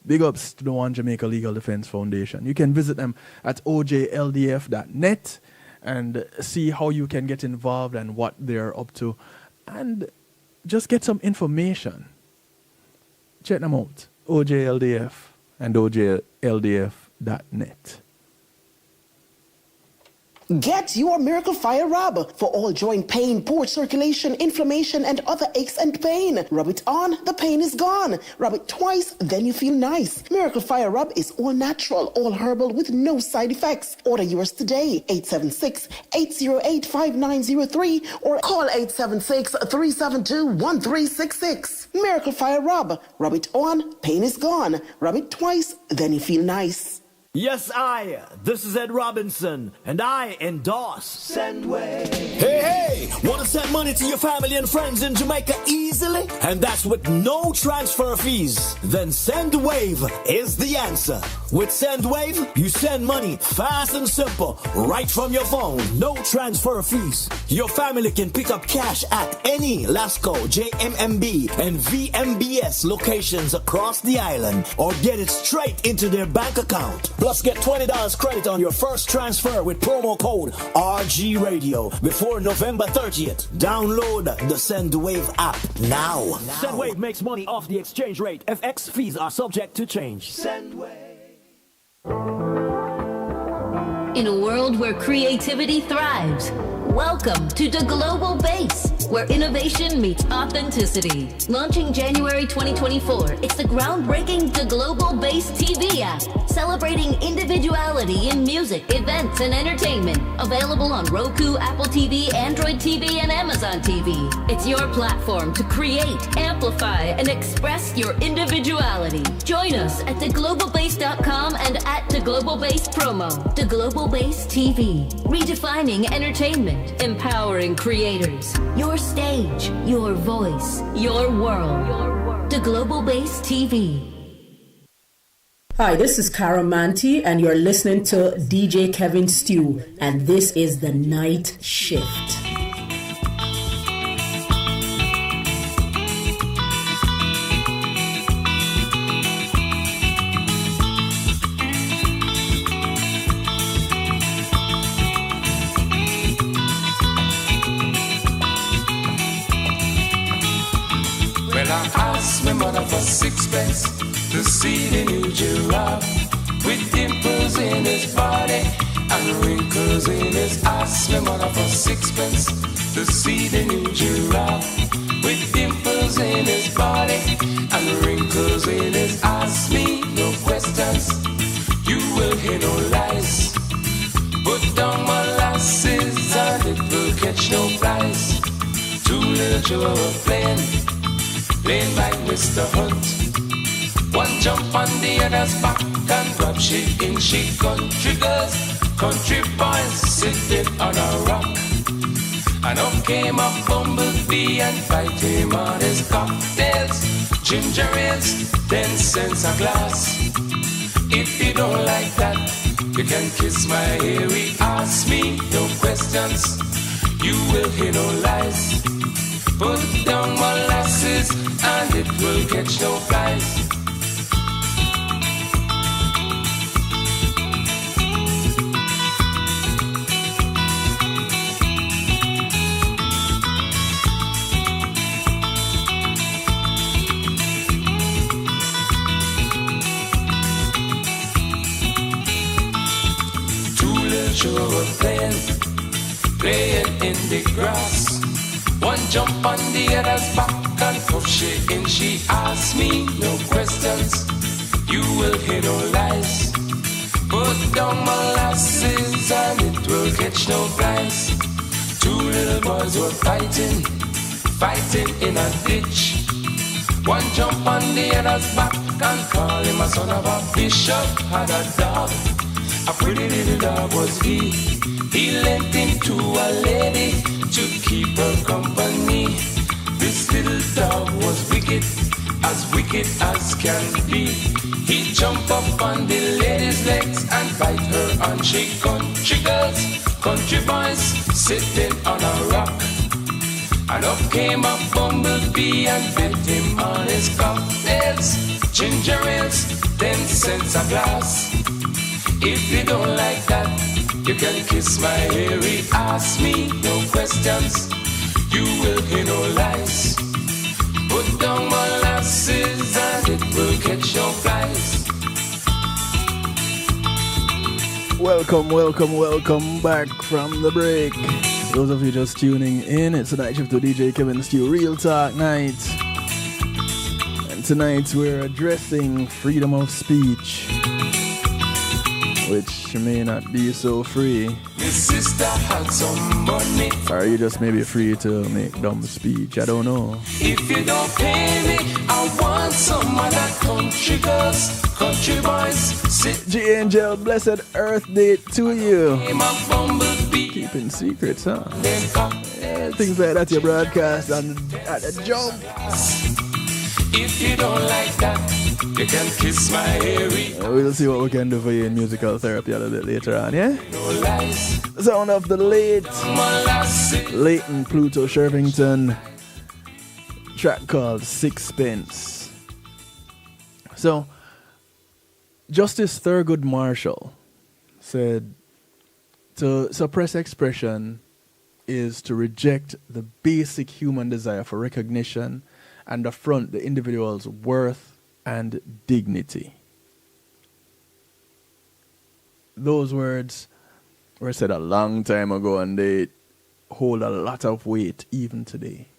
[SPEAKER 2] Big ups to the One Jamaica Legal Defense Foundation. You can visit them at ojldf.net and see how you can get involved and what they're up to, and just get some information. Check them out, OJLDF and ojldf.net.
[SPEAKER 4] Get your Miracle Fire Rub for all joint pain, poor circulation, inflammation, and other aches and pain. Rub it on, the pain is gone. Rub it twice, then you feel nice. Miracle Fire Rub is all natural, all herbal with no side effects. Order yours today, 876-808-5903 or call 876-372-1366. Miracle Fire Rub. Rub it on, pain is gone. Rub it twice, then you feel nice.
[SPEAKER 5] Yes, this is Ed Robinson, and I endorse Sendwave. Hey, want to send money to your family and friends in Jamaica easily? And that's with no transfer fees? Then Sendwave is the answer. With Sendwave, you send money fast and simple, right from your phone. No transfer fees. Your family can pick up cash at any Lasco, JMMB, and VMBS locations across the island, or get it straight into their bank account. Plus, get $20 credit on your first transfer with promo code RG Radio before November 30th. Download the Sendwave app now. Sendwave makes money off the exchange rate. FX fees are subject to change. Sendwave.
[SPEAKER 6] In a world where creativity thrives, welcome to the Global Base, where innovation meets authenticity. Launching January 2024, it's the groundbreaking The Global Base TV app, celebrating individuality in music, events, and entertainment. Available on Roku, Apple TV, Android TV, and Amazon TV. It's your platform to create, amplify, and express your individuality. Join us at theglobalbase.com and at The Global Base Promo. The Global Base TV, redefining entertainment, empowering creators. Your stage, your voice, your world. The Global Base TV.
[SPEAKER 7] Hi, this is Cara Manti, and you're listening to DJ Kevin Stew, and this is The Night Shift.
[SPEAKER 8] Well, I asked my mother for sixpence to see the new giraffe with dimples in his body and wrinkles in his ass. My mother for sixpence to see the new giraffe with dimples in his body and wrinkles in his ass. Me no questions, you will hear no lies. Put down molasses and it will catch no flies. Two little children playing by Mr. Hunt. One jump on the other's back and grab she in she country girls. Country boys sitting on a rock. And up came a bumblebee and bite him on his cocktails. Ginger ales, 10 cents a glass. If you don't like that, you can kiss my hairy ass. Me no questions, you will hear no lies. Put down molasses and it will catch no flies. Two little children playing in the grass. One jump on the other's back and puff she in. She asked me no questions, you will hear no lies. Put down molasses and it will catch no flies. Two little boys were fighting fighting in a ditch. One jump on the other's back and call him a son of a bishop. Had a dog, a pretty little dog was he. He lent him to a lady to keep her company. This little dog was wicked as can be. He jump up on the lady's legs and bite her on she country girls, country boys sitting on a rock. And up came a bumblebee and bit him on his cocktails. Ginger ales, 10 cents a glass. If you don't like that, you can kiss my hairy ass. Me, no questions, you will hear no lies. Put down molasses and it will catch your flies.
[SPEAKER 2] Welcome back from the break. Those of you just tuning in, it's the night shift to DJ Kevin Stew Real Talk Night. And tonight we're addressing freedom of speech, which may not be so free.
[SPEAKER 8] Your sister had some money.
[SPEAKER 2] Or you just may be free to make dumb speech, I don't know.
[SPEAKER 8] If you don't pay me, I want some of that country girls, country boys.
[SPEAKER 2] G-Angel, blessed Earth Day to you. Keeping secrets, huh? Yeah, things like that you broadcast at the jump.
[SPEAKER 8] If you don't like that, you can kiss my hairy.
[SPEAKER 2] We'll see what we can do for you in musical therapy a little bit later on, yeah?
[SPEAKER 8] No lies.
[SPEAKER 2] Sound of the late Leighton Pluto Shervington, track called Sixpence. So, Justice Thurgood Marshall said, to suppress expression is to reject the basic human desire for recognition and affront the individual's worth and dignity. Those words were said a long time ago and they hold a lot of weight even today.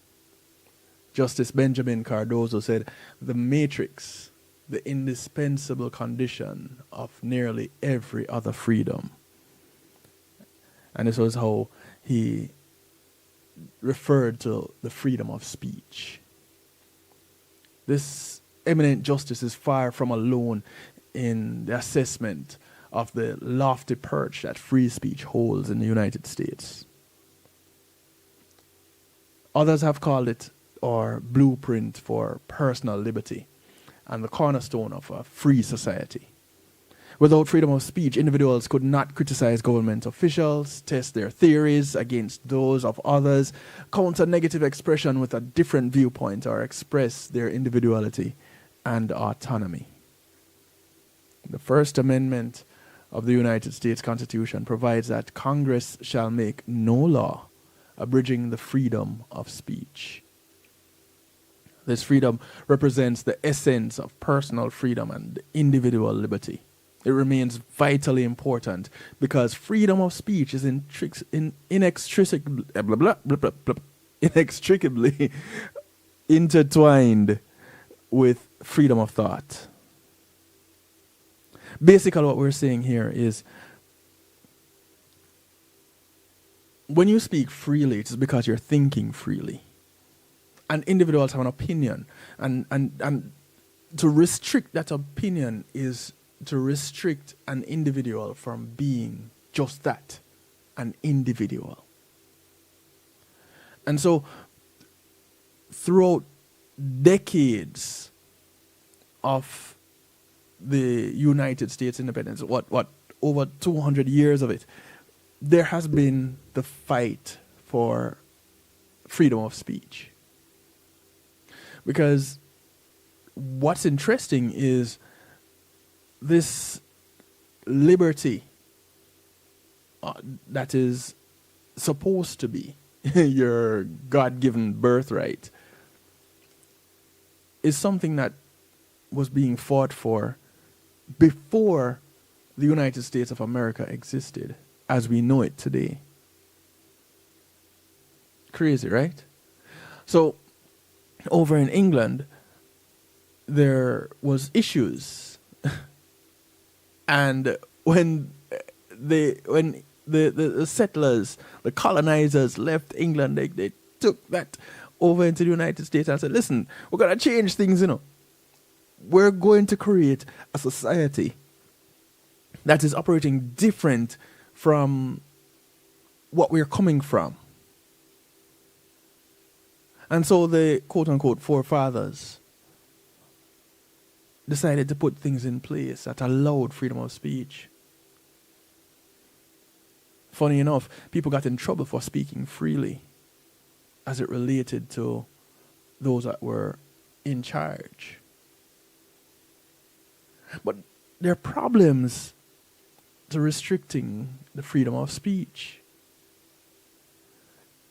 [SPEAKER 2] Justice Benjamin Cardozo said, the matrix, the indispensable condition of nearly every other freedom. And this was how he referred to the freedom of speech. This eminent justice is far from alone in the assessment of the lofty perch that free speech holds in the United States. Others have called it our blueprint for personal liberty and the cornerstone of a free society. Without freedom of speech, individuals could not criticize government officials, test their theories against those of others, counter negative expression with a different viewpoint, or express their individuality and autonomy. The First Amendment of the United States Constitution provides that Congress shall make no law abridging the freedom of speech. This freedom represents the essence of personal freedom and individual liberty. It remains vitally important because freedom of speech is inextricably intertwined with freedom of thought. Basically, what we're saying here is when you speak freely, it's because you're thinking freely. And individuals have an opinion. And to restrict that opinion is to restrict an individual from being just that, an individual. And so, throughout decades of the United States independence, over 200 years of it, there has been the fight for freedom of speech. Because what's interesting is this liberty that is supposed to be your God-given birthright is something that was being fought for before the United States of America existed as we know it today. Crazy, right? So, over in England, there was issues. And when the settlers, the colonizers left England, they took that over into the United States and said, listen, we're going to change things, We're going to create a society that is operating different from what we're coming from. And so the quote-unquote forefathers decided to put things in place that allowed freedom of speech. Funny enough, people got in trouble for speaking freely as it related to those that were in charge. But there are problems to restricting the freedom of speech.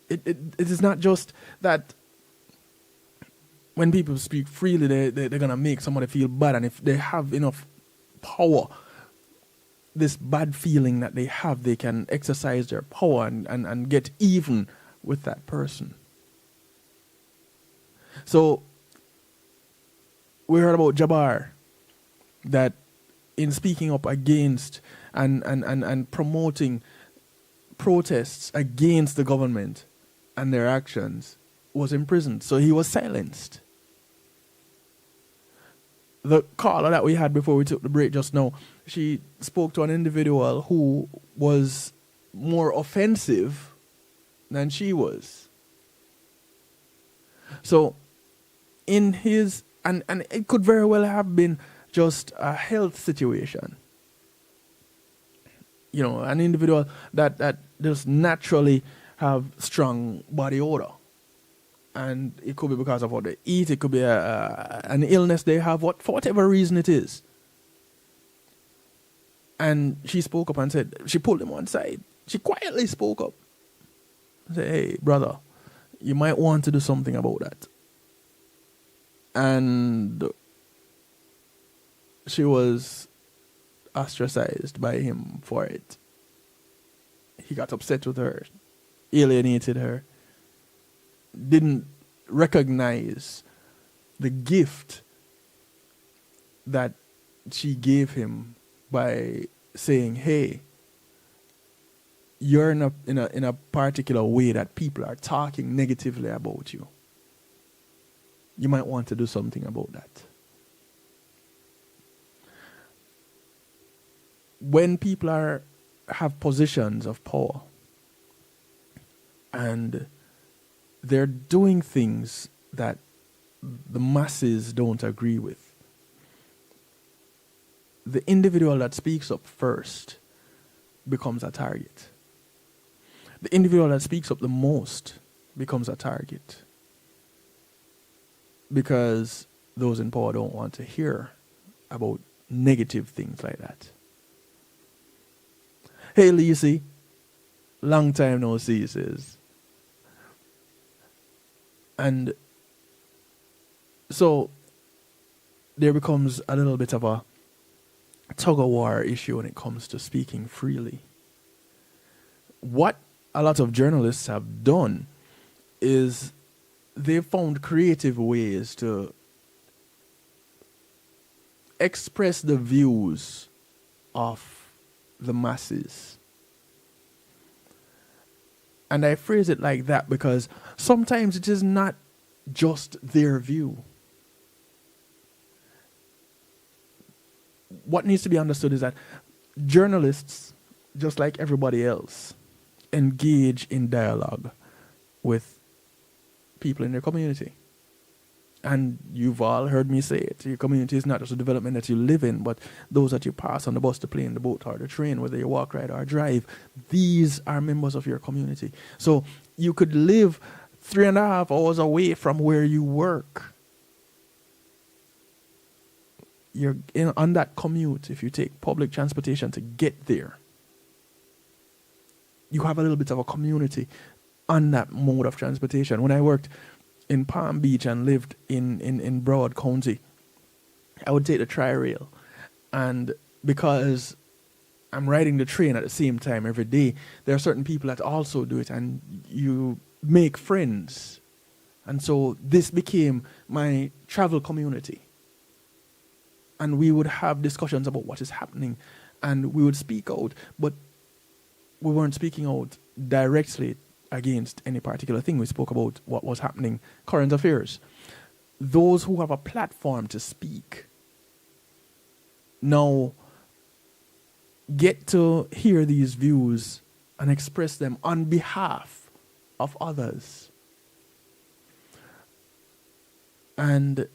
[SPEAKER 2] It is not just that when people speak freely, they're going to make somebody feel bad. And if they have enough power, this bad feeling that they have, they can exercise their power and get even with that person. So we heard about Jabbar, that in speaking up against and promoting protests against the government and their actions, was imprisoned. So he was silenced. The caller that we had before we took the break just now, she spoke to an individual who was more offensive than she was. So in his, and it could very well have been just a health situation. An individual that just naturally have strong body odor. And it could be because of what they eat. It could be an illness they have, for whatever reason it is. And she spoke up and said, she pulled him one side. She quietly spoke up. Said, hey, brother, you might want to do something about that. And she was ostracized by him for it. He got upset with her, alienated her, didn't recognize the gift that she gave him by saying, hey, you're in a particular way that people are talking negatively about you. You might want to do something about that. When people have positions of power and they're doing things that the masses don't agree with, the individual that speaks up first becomes a target. The individual that speaks up the most becomes a target. Because those in power don't want to hear about negative things like that. Hey, Lisi, long time no see, says. And so there becomes a little bit of a tug-of-war issue when it comes to speaking freely. What a lot of journalists have done is they've found creative ways to express the views of the masses. And I phrase it like that because sometimes it is not just their view. What needs to be understood is that journalists, just like everybody else, engage in dialogue with people in their community. And you've all heard me say it. Your community is not just a development that you live in, but those that you pass on the bus, the plane, the boat, or the train, whether you walk, ride, or drive. These are members of your community. So you could live 3.5 hours away from where you work. You're on that commute. If you take public transportation to get there, you have a little bit of a community on that mode of transportation. When I worked in Palm Beach and lived in Broward County, I would take the Tri-Rail. And because I'm riding the train at the same time every day, there are certain people that also do it, and you make friends. And so this became my travel community. And we would have discussions about what is happening, and we would speak out, but we weren't speaking out directly against any particular thing. We spoke about what was happening, current affairs. Those who have a platform to speak now get to hear these views and express them on behalf of others. And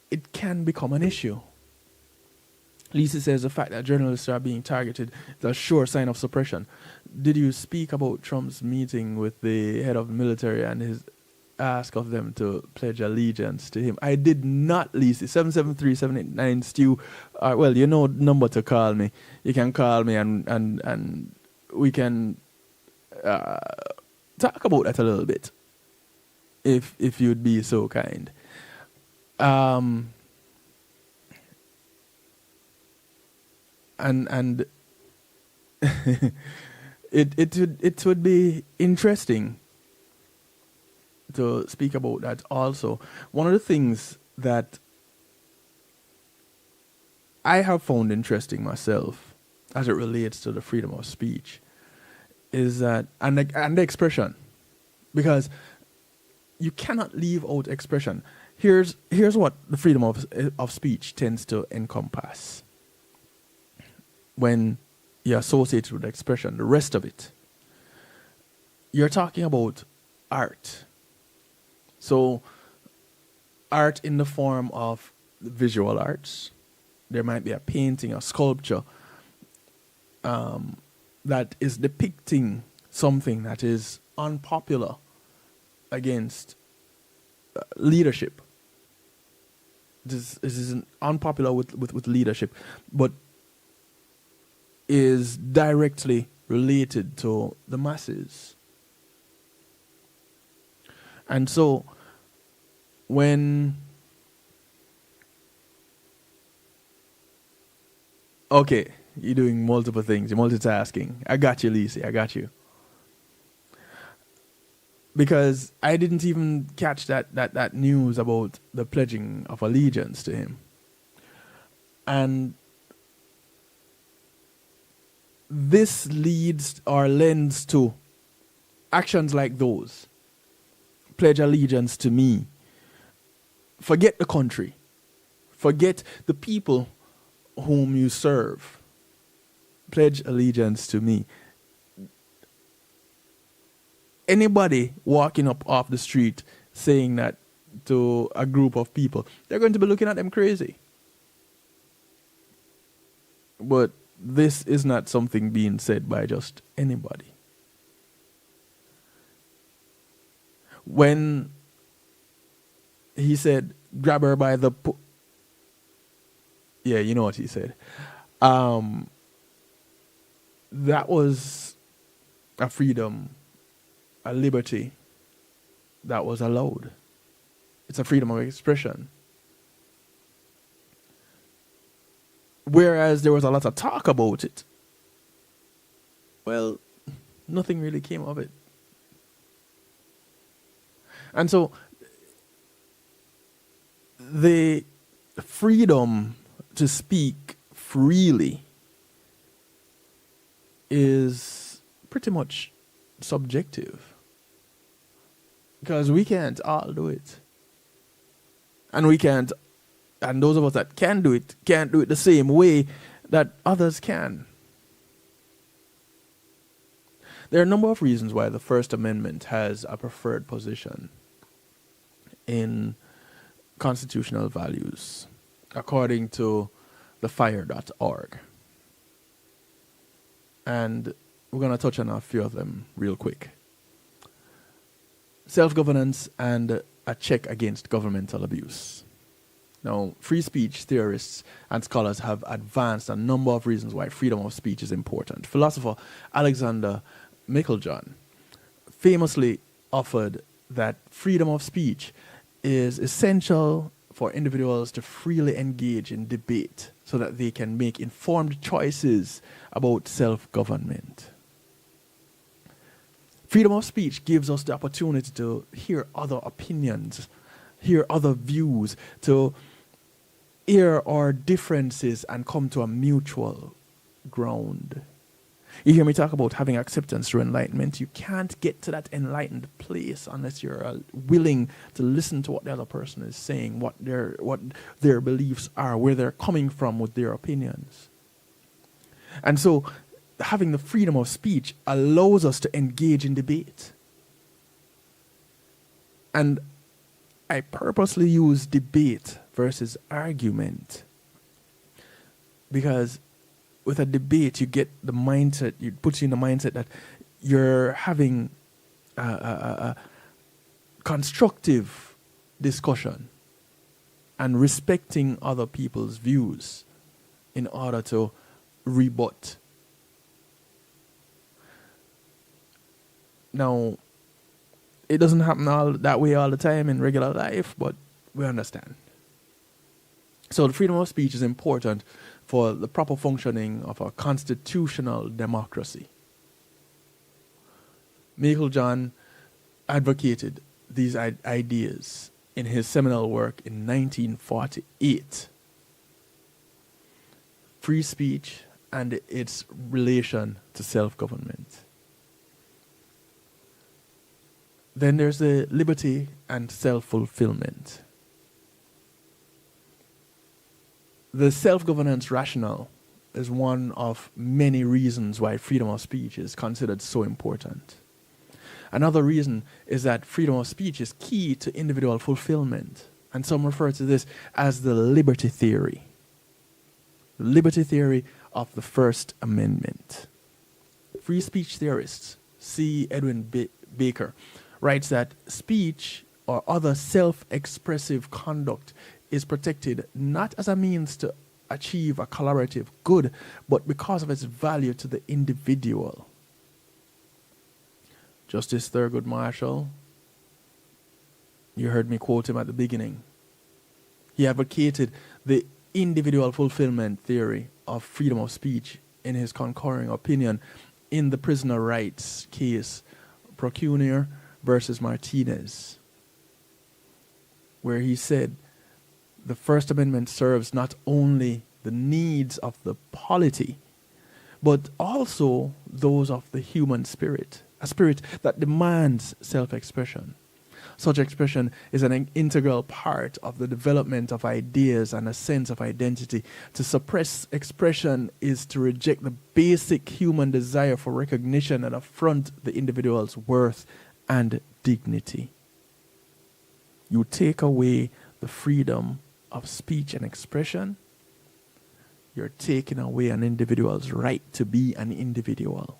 [SPEAKER 2] it can become an issue. Lisa says the fact that journalists are being targeted is a sure sign of suppression. Did you speak about Trump's meeting with the head of the military and his ask of them to pledge allegiance to him? I did not, Lisa. 773-789-STEW. Well, you know the number to call me. You can call me and we can talk about that a little bit, if you'd be so kind. And it would be interesting to speak about that also. One of the things that I have found interesting myself as it relates to the freedom of speech is that and the expression, because you cannot leave out expression. Here's what the freedom of speech tends to encompass when you associate it with expression. The rest of it, you're talking about art. So art in the form of visual arts. There might be a painting, a sculpture that is depicting something that is unpopular against leadership. This is unpopular with leadership, but is directly related to the masses. And so when you're doing multiple things, you're multitasking. I got you, Lisa, I got you. Because I didn't even catch that news about the pledging of allegiance to him. And this leads or lends to actions like those. Pledge allegiance to me. Forget the country. Forget the people whom you serve. Pledge allegiance to me. Anybody walking up off the street saying that to a group of people, they're going to be looking at them crazy. But this is not something being said by just anybody. When he said, grab her by the... yeah, you know what he said. That was a freedom, a liberty that was allowed. It's a freedom of expression. Whereas there was a lot of talk about it, well, nothing really came of it. And so the freedom to speak freely is pretty much subjective, because we can't all do it, and those of us that can do it can't do it the same way that others can. There are a number of reasons why the First Amendment has a preferred position in constitutional values, according to thefire.org. And we're going to touch on a few of them real quick. Self-governance and a check against governmental abuse. Now, free speech theorists and scholars have advanced a number of reasons why freedom of speech is important. Philosopher Alexander Meiklejohn famously offered that freedom of speech is essential for individuals to freely engage in debate so that they can make informed choices about self-government. Freedom of speech gives us the opportunity to hear other opinions, hear other views, to hear our differences and come to a mutual ground. You hear me talk about having acceptance through enlightenment. You can't get to that enlightened place unless you're willing to listen to what the other person is saying, what their beliefs are, where they're coming from with their opinions. And so having the freedom of speech allows us to engage in debate. And I purposely use debate versus argument because with a debate, you get the mindset, it puts you in the mindset that you're having a constructive discussion and respecting other people's views in order to rebut. Now, it doesn't happen that way all the time in regular life, but we understand. So the freedom of speech is important for the proper functioning of a constitutional democracy. Meiklejohn advocated these ideas in his seminal work in 1948. Free speech and its relation to self-government. Then there's the liberty and self-fulfillment. The self-governance rationale is one of many reasons why freedom of speech is considered so important. Another reason is that freedom of speech is key to individual fulfillment, and some refer to this as the liberty theory. The liberty theory of the First Amendment. Free speech theorists C. Edwin Baker writes that speech or other self-expressive conduct is protected not as a means to achieve a collaborative good, but because of its value to the individual. Justice Thurgood Marshall, you heard me quote him at the beginning. He advocated the individual fulfillment theory of freedom of speech in his concurring opinion in the prisoner rights case Procunior versus Martinez, where he said the First Amendment serves not only the needs of the polity, but also those of the human spirit, a spirit that demands self-expression. Such expression is an integral part of the development of ideas and a sense of identity. To suppress expression is to reject the basic human desire for recognition and affront the individual's worth and dignity. You take away the freedom of speech and expression, you're taking away an individual's right to be an individual.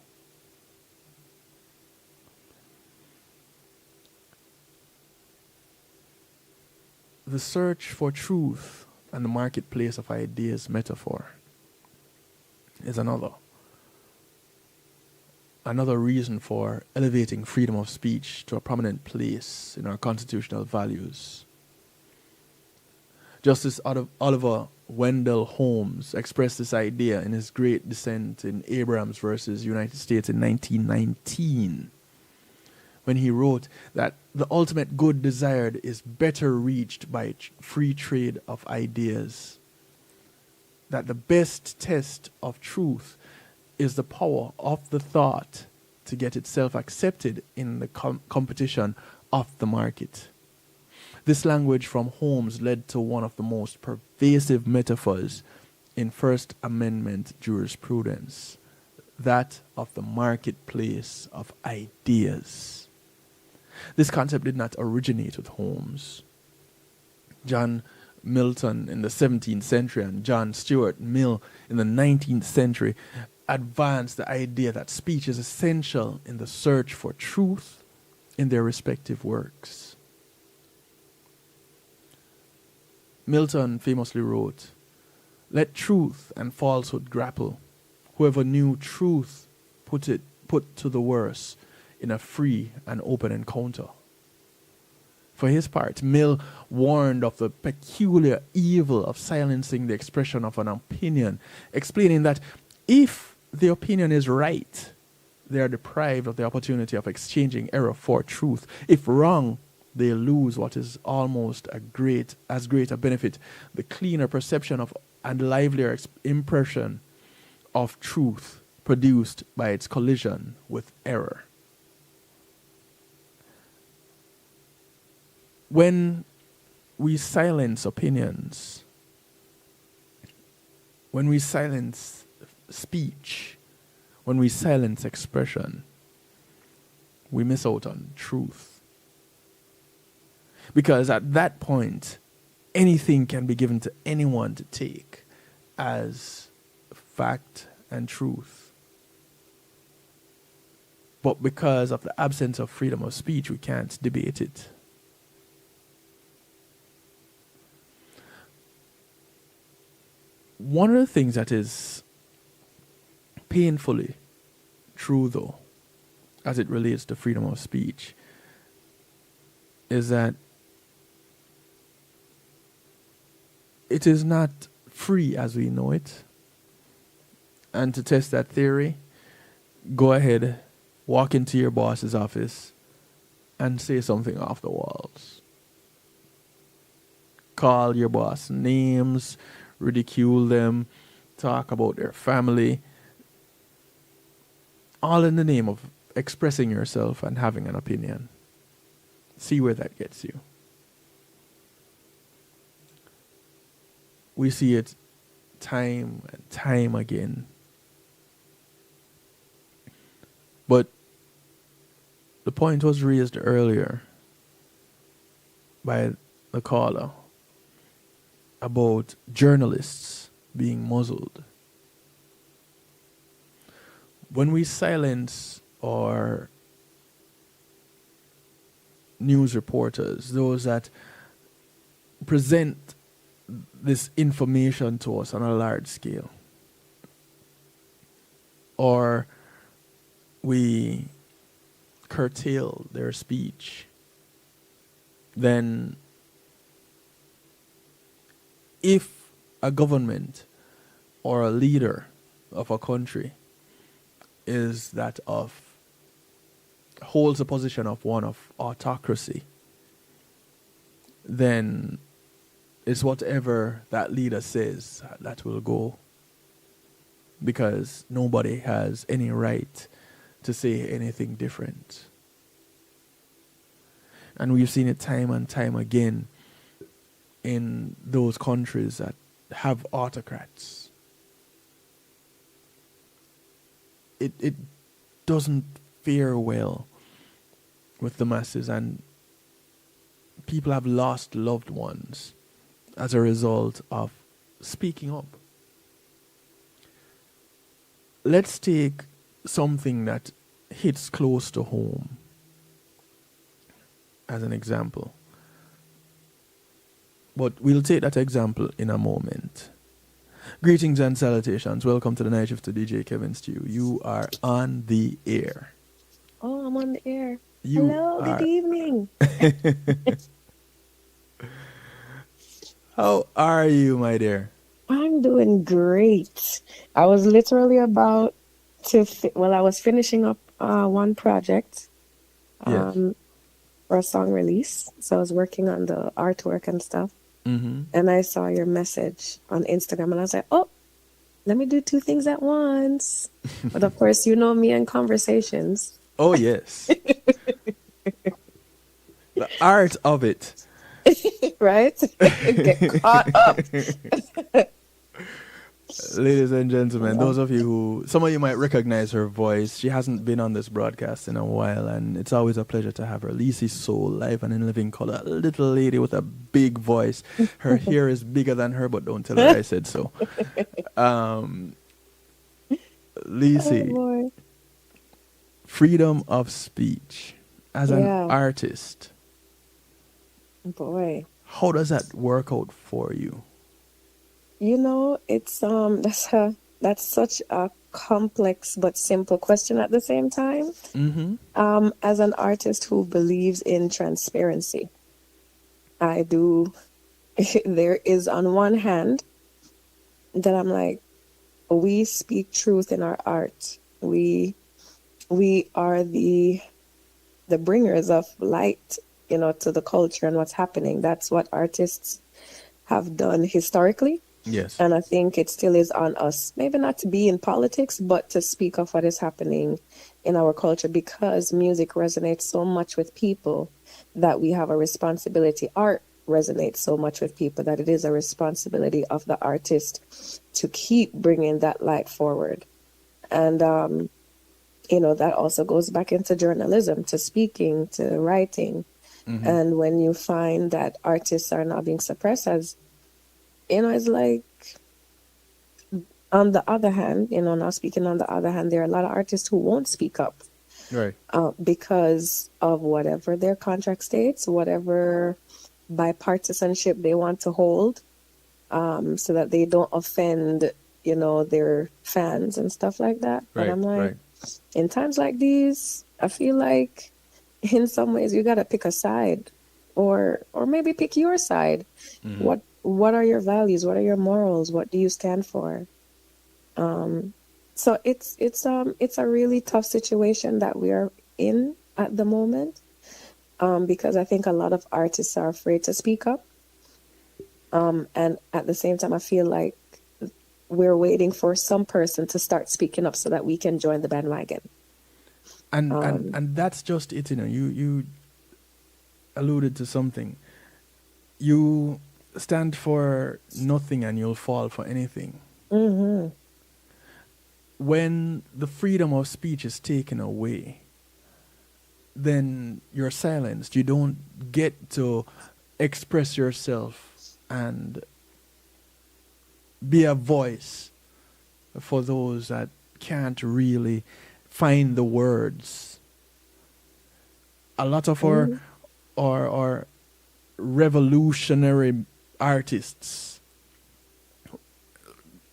[SPEAKER 2] The search for truth and the marketplace of ideas metaphor is another reason for elevating freedom of speech to a prominent place in our constitutional values. Justice Oliver Wendell Holmes expressed this idea in his great dissent in Abrams versus United States in 1919, when he wrote that the ultimate good desired is better reached by free trade of ideas, that the best test of truth is the power of the thought to get itself accepted in the competition of the market. This language from Holmes led to one of the most pervasive metaphors in First Amendment jurisprudence, that of the marketplace of ideas. This concept did not originate with Holmes. John Milton in the 17th century and John Stuart Mill in the 19th century advanced the idea that speech is essential in the search for truth in their respective works. Milton famously wrote, "Let truth and falsehood grapple. Whoever knew truth put to the worse in a free and open encounter." For his part, Mill warned of the peculiar evil of silencing the expression of an opinion, explaining that if the opinion is right, they are deprived of the opportunity of exchanging error for truth. If wrong, they lose what is almost as great a benefit, the cleaner perception of and livelier impression of truth produced by its collision with error. When we silence opinions, when we silence speech, when we silence expression, we miss out on truth. Because at that point, anything can be given to anyone to take as fact and truth. But because of the absence of freedom of speech, we can't debate it. One of the things that is painfully true, though, as it relates to freedom of speech, is that it is not free as we know it. And to test that theory, go ahead, walk into your boss's office and say something off the walls. Call your boss names, ridicule them, talk about their family, all in the name of expressing yourself and having an opinion. See where that gets you. We see it time and time again. But the point was raised earlier by the caller about journalists being muzzled. When we silence our news reporters, those that present this information to us on a large scale, or we curtail their speech, then if a government or a leader of a country is that of holds a position of one of autocracy, then it's whatever that leader says that will go, because nobody has any right to say anything different. And we've seen it time and time again in those countries that have autocrats. It doesn't fare well with the masses, and people have lost loved ones as a result of speaking up. Let's take something that hits close to home as an example. But we'll take that example in a moment. Greetings and salutations. Welcome to the night shift to DJ Kevin Stew. You are on the air.
[SPEAKER 9] Oh, I'm on the air.
[SPEAKER 2] Hello,
[SPEAKER 9] good evening.
[SPEAKER 2] How are you, my dear?
[SPEAKER 9] I'm doing great. I was literally about to, I was finishing up one project for a song release. So I was working on the artwork and stuff.
[SPEAKER 2] Mm-hmm.
[SPEAKER 9] And I saw your message on Instagram and I was like, oh, let me do two things at once. But of course, you know me and conversations.
[SPEAKER 2] Oh, yes. The art of it.
[SPEAKER 9] Right? Get caught up.
[SPEAKER 2] Ladies and gentlemen, those of you who, some of you might recognize her voice. She hasn't been on this broadcast in a while, and it's always a pleasure to have her. Lisi Soul, live and in living color. A little lady with a big voice. Her hair is bigger than her, but don't tell her I said so. Lisi, freedom of speech as an artist.
[SPEAKER 9] Boy.
[SPEAKER 2] How does that work out for you?
[SPEAKER 9] You know, it's that's such a complex but simple question at the same time.
[SPEAKER 2] Mm-hmm.
[SPEAKER 9] As an artist who believes in transparency, I do. There is on one hand that I'm like, we speak truth in our art. We are the bringers of light, to the culture and what's happening. That's what artists have done historically.
[SPEAKER 2] Yes.
[SPEAKER 9] And I think it still is on us, maybe not to be in politics, but to speak of what is happening in our culture, because music resonates so much with people that we have a responsibility. Art resonates so much with people that it is a responsibility of the artist to keep bringing that light forward. And, that also goes back into journalism, to speaking, to writing. Mm-hmm. And when you find that artists are not being suppressed, as it's like, on the other hand, now speaking on the other hand, there are a lot of artists who won't speak up.
[SPEAKER 2] Right.
[SPEAKER 9] Because of whatever their contract states, whatever bipartisanship they want to hold, so that they don't offend, their fans and stuff like that.
[SPEAKER 2] Right,
[SPEAKER 9] and I'm like,
[SPEAKER 2] right.
[SPEAKER 9] In times like these, I feel like in some ways you got to pick a side, or maybe pick your side. Mm-hmm. What are your values? What are your morals? What do you stand for? So it's a really tough situation that we are in at the moment, because I think a lot of artists are afraid to speak up. And at the same time, I feel like we're waiting for some person to start speaking up so that we can join the bandwagon.
[SPEAKER 2] And that's just it, you alluded to something. You stand for nothing and you'll fall for anything.
[SPEAKER 9] Mm-hmm.
[SPEAKER 2] When the freedom of speech is taken away, then you're silenced. You don't get to express yourself and be a voice for those that can't really find the words. A lot of our revolutionary artists,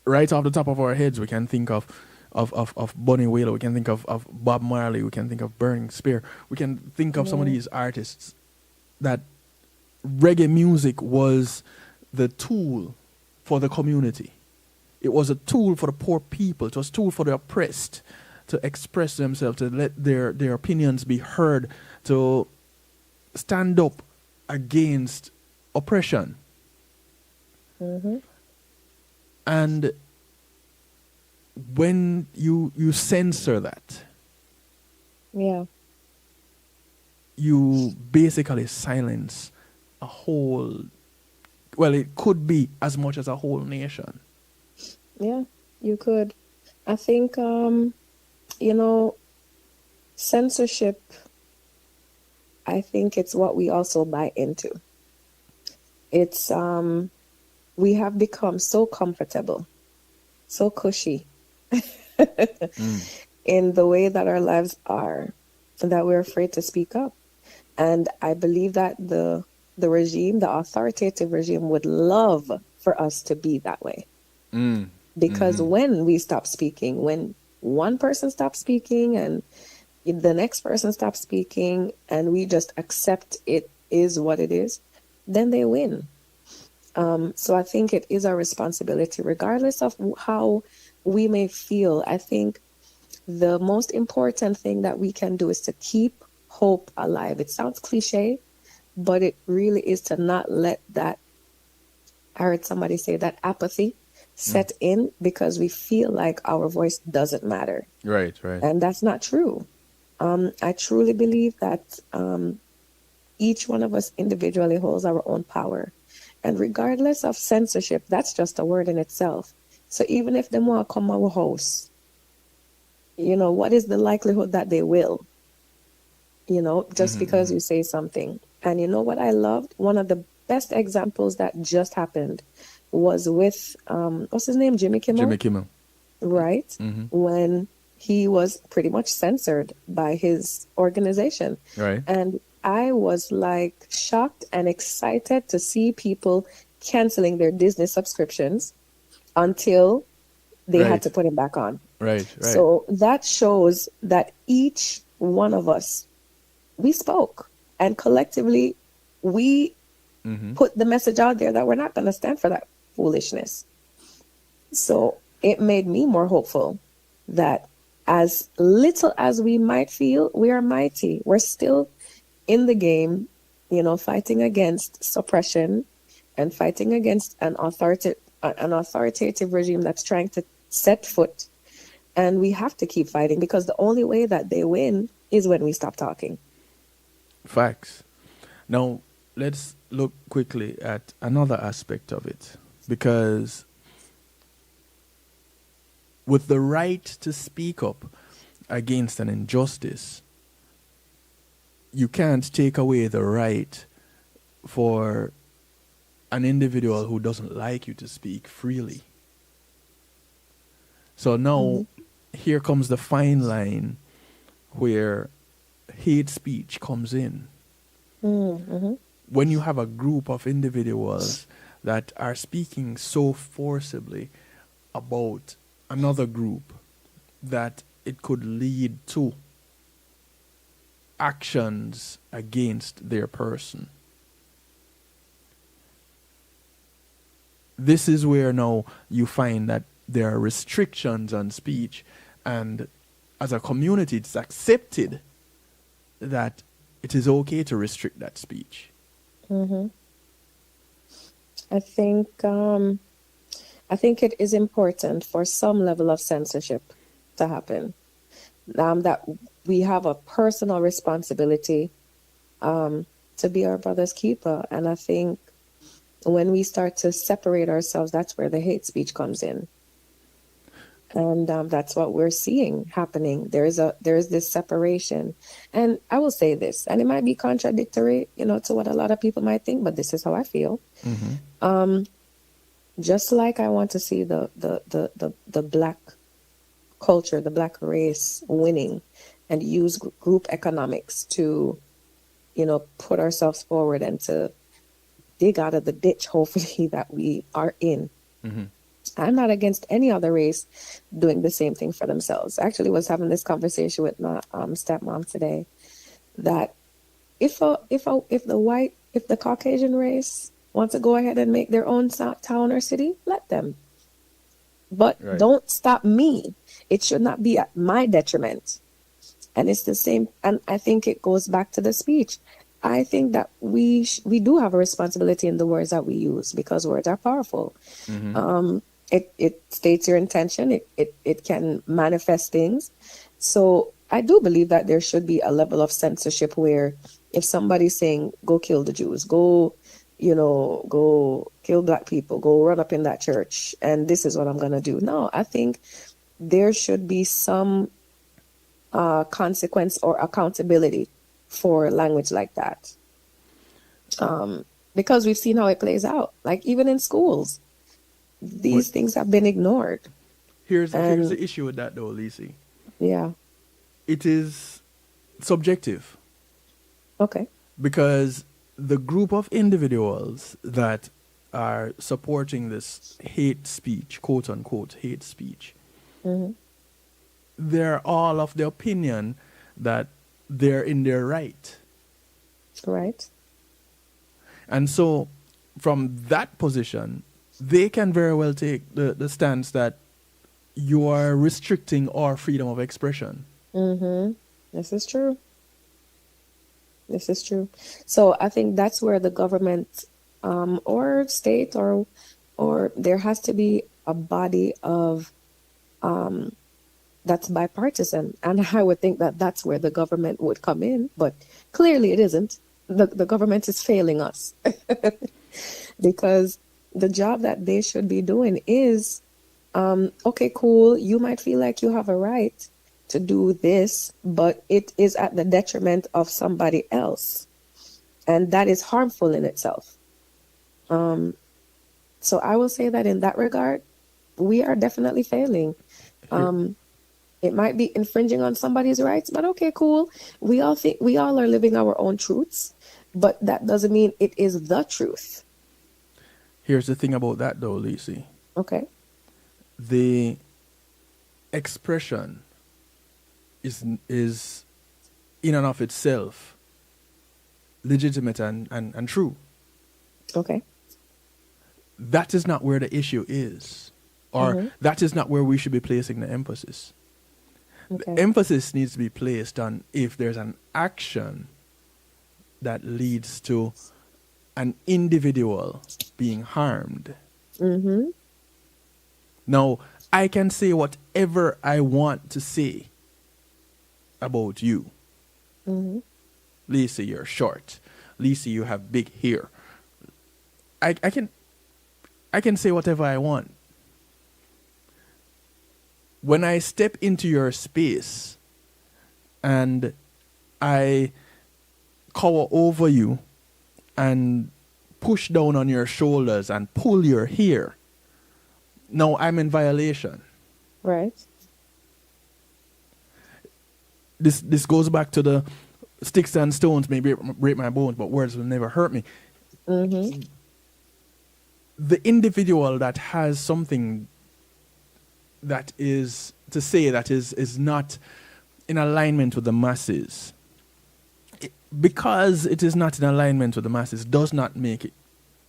[SPEAKER 2] right off the top of our heads, we can think of Bunny Wailer, we can think of Bob Marley, we can think of Burning Spear, we can think of some of these artists that reggae music was the tool for the community. It was a tool for the poor people. It was a tool for the oppressed to express themselves, to let their opinions be heard, to stand up against oppression.
[SPEAKER 9] Mm-hmm.
[SPEAKER 2] And when you censor that, you basically silence a whole, well, it could be as much as a whole nation.
[SPEAKER 9] Yeah, you could. I think, censorship, I think it's what we also buy into. It's, we have become so comfortable, so cushy in the way that our lives are, that we're afraid to speak up. And I believe that the regime, the authoritative regime, would love for us to be that way. Because when we stop speaking, when one person stops speaking and the next person stops speaking, and we just accept it is what it is, then they win. So I think it is our responsibility, regardless of how we may feel. I think the most important thing that we can do is to keep hope alive. It sounds cliche, but it really is to not let that, I heard somebody say, that apathy set in because we feel like our voice doesn't matter.
[SPEAKER 2] Right.
[SPEAKER 9] And that's not true. I truly believe that each one of us individually holds our own power. And regardless of censorship, that's just a word in itself. So even if they want to come our house, what is the likelihood that they will? Just because you say something. And you know what I loved? One of the best examples that just happened was with, what's his name? Jimmy Kimmel?
[SPEAKER 2] Jimmy Kimmel.
[SPEAKER 9] Right? Mm-hmm. When he was pretty much censored by his organization.
[SPEAKER 2] Right.
[SPEAKER 9] And I was like shocked and excited to see people canceling their Disney subscriptions until they had to put him back on.
[SPEAKER 2] Right.
[SPEAKER 9] So that shows that each one of us, we spoke, and collectively we put the message out there that we're not going to stand for that foolishness. So it made me more hopeful that as little as we might feel, we are mighty. We're still in the game, fighting against suppression and fighting against an an authoritative regime that's trying to set foot. And we have to keep fighting because the only way that they win is when we stop talking.
[SPEAKER 2] Facts. Now, let's look quickly at another aspect of it. Because with the right to speak up against an injustice, you can't take away the right for an individual who doesn't like you to speak freely. So now, here comes the fine line where hate speech comes in. When you have a group of individuals that are speaking so forcibly about another group that it could lead to actions against their person. This is where now you find that there are restrictions on speech, and as a community it's accepted that it is okay to restrict that speech.
[SPEAKER 9] I think it is important for some level of censorship to happen. That we have a personal responsibility to be our brother's keeper. And I think when we start to separate ourselves, that's where the hate speech comes in. And that's what we're seeing happening. There is this separation. And I will say this, and it might be contradictory, to what a lot of people might think, but this is how I feel. Just like I want to see the black culture, the black race winning and use group economics to, put ourselves forward and to dig out of the ditch, hopefully, that we are in. I'm not against any other race doing the same thing for themselves. I actually was having this conversation with my stepmom today, that if the Caucasian race wants to go ahead and make their own town or city, let them. But don't stop me. It should not be at my detriment. And it's the same. And I think it goes back to the speech. I think that we do have a responsibility in the words that we use, because words are powerful. It states your intention. It can manifest things. So I do believe that there should be a level of censorship where if somebody's saying, go kill the Jews, go kill black people, go run up in that church, and this is what I'm going to do. No, I think there should be some consequence or accountability for language like that. Because we've seen how it plays out. Like even in schools, these things have been ignored.
[SPEAKER 2] Here's the issue with that though, Lisi.
[SPEAKER 9] Yeah.
[SPEAKER 2] It is subjective.
[SPEAKER 9] Okay.
[SPEAKER 2] Because the group of individuals that are supporting this hate speech, quote unquote hate speech, they're all of the opinion that they're in their right.
[SPEAKER 9] Right.
[SPEAKER 2] And so from that position, they can very well take the stance that you are restricting our freedom of expression.
[SPEAKER 9] This is true. This is true. So I think that's where the government or state or there has to be a body of that's bipartisan. And I would think that that's where the government would come in. But clearly it isn't. The government is failing us. Because the job that they should be doing is, okay, cool, you might feel like you have a right to do this, but it is at the detriment of somebody else. And that is harmful in itself. So I will say that in that regard, we are definitely failing. It might be infringing on somebody's rights, but okay, cool. We all are living our own truths, but that doesn't mean it is the truth.
[SPEAKER 2] Here's the thing about that though, Lisi.
[SPEAKER 9] Okay.
[SPEAKER 2] The expression is in and of itself legitimate and true.
[SPEAKER 9] Okay.
[SPEAKER 2] That is not where the issue is, or that is not where we should be placing the emphasis.
[SPEAKER 9] Okay.
[SPEAKER 2] The emphasis needs to be placed on if there's an action that leads to an individual being harmed. Now, I can say whatever I want to say about you.
[SPEAKER 9] Mm-hmm.
[SPEAKER 2] Lisa, you're short. Lisa, you have big hair. I can say whatever I want. When I step into your space and I cower over you and push down on your shoulders and pull your hair, now I'm in violation.
[SPEAKER 9] Right.
[SPEAKER 2] This goes back to the sticks and stones may break my bones, but words will never hurt me.
[SPEAKER 9] Mm-hmm.
[SPEAKER 2] The individual that has something that is to say that is not in alignment with the masses, because it is not in alignment with the masses, does not make it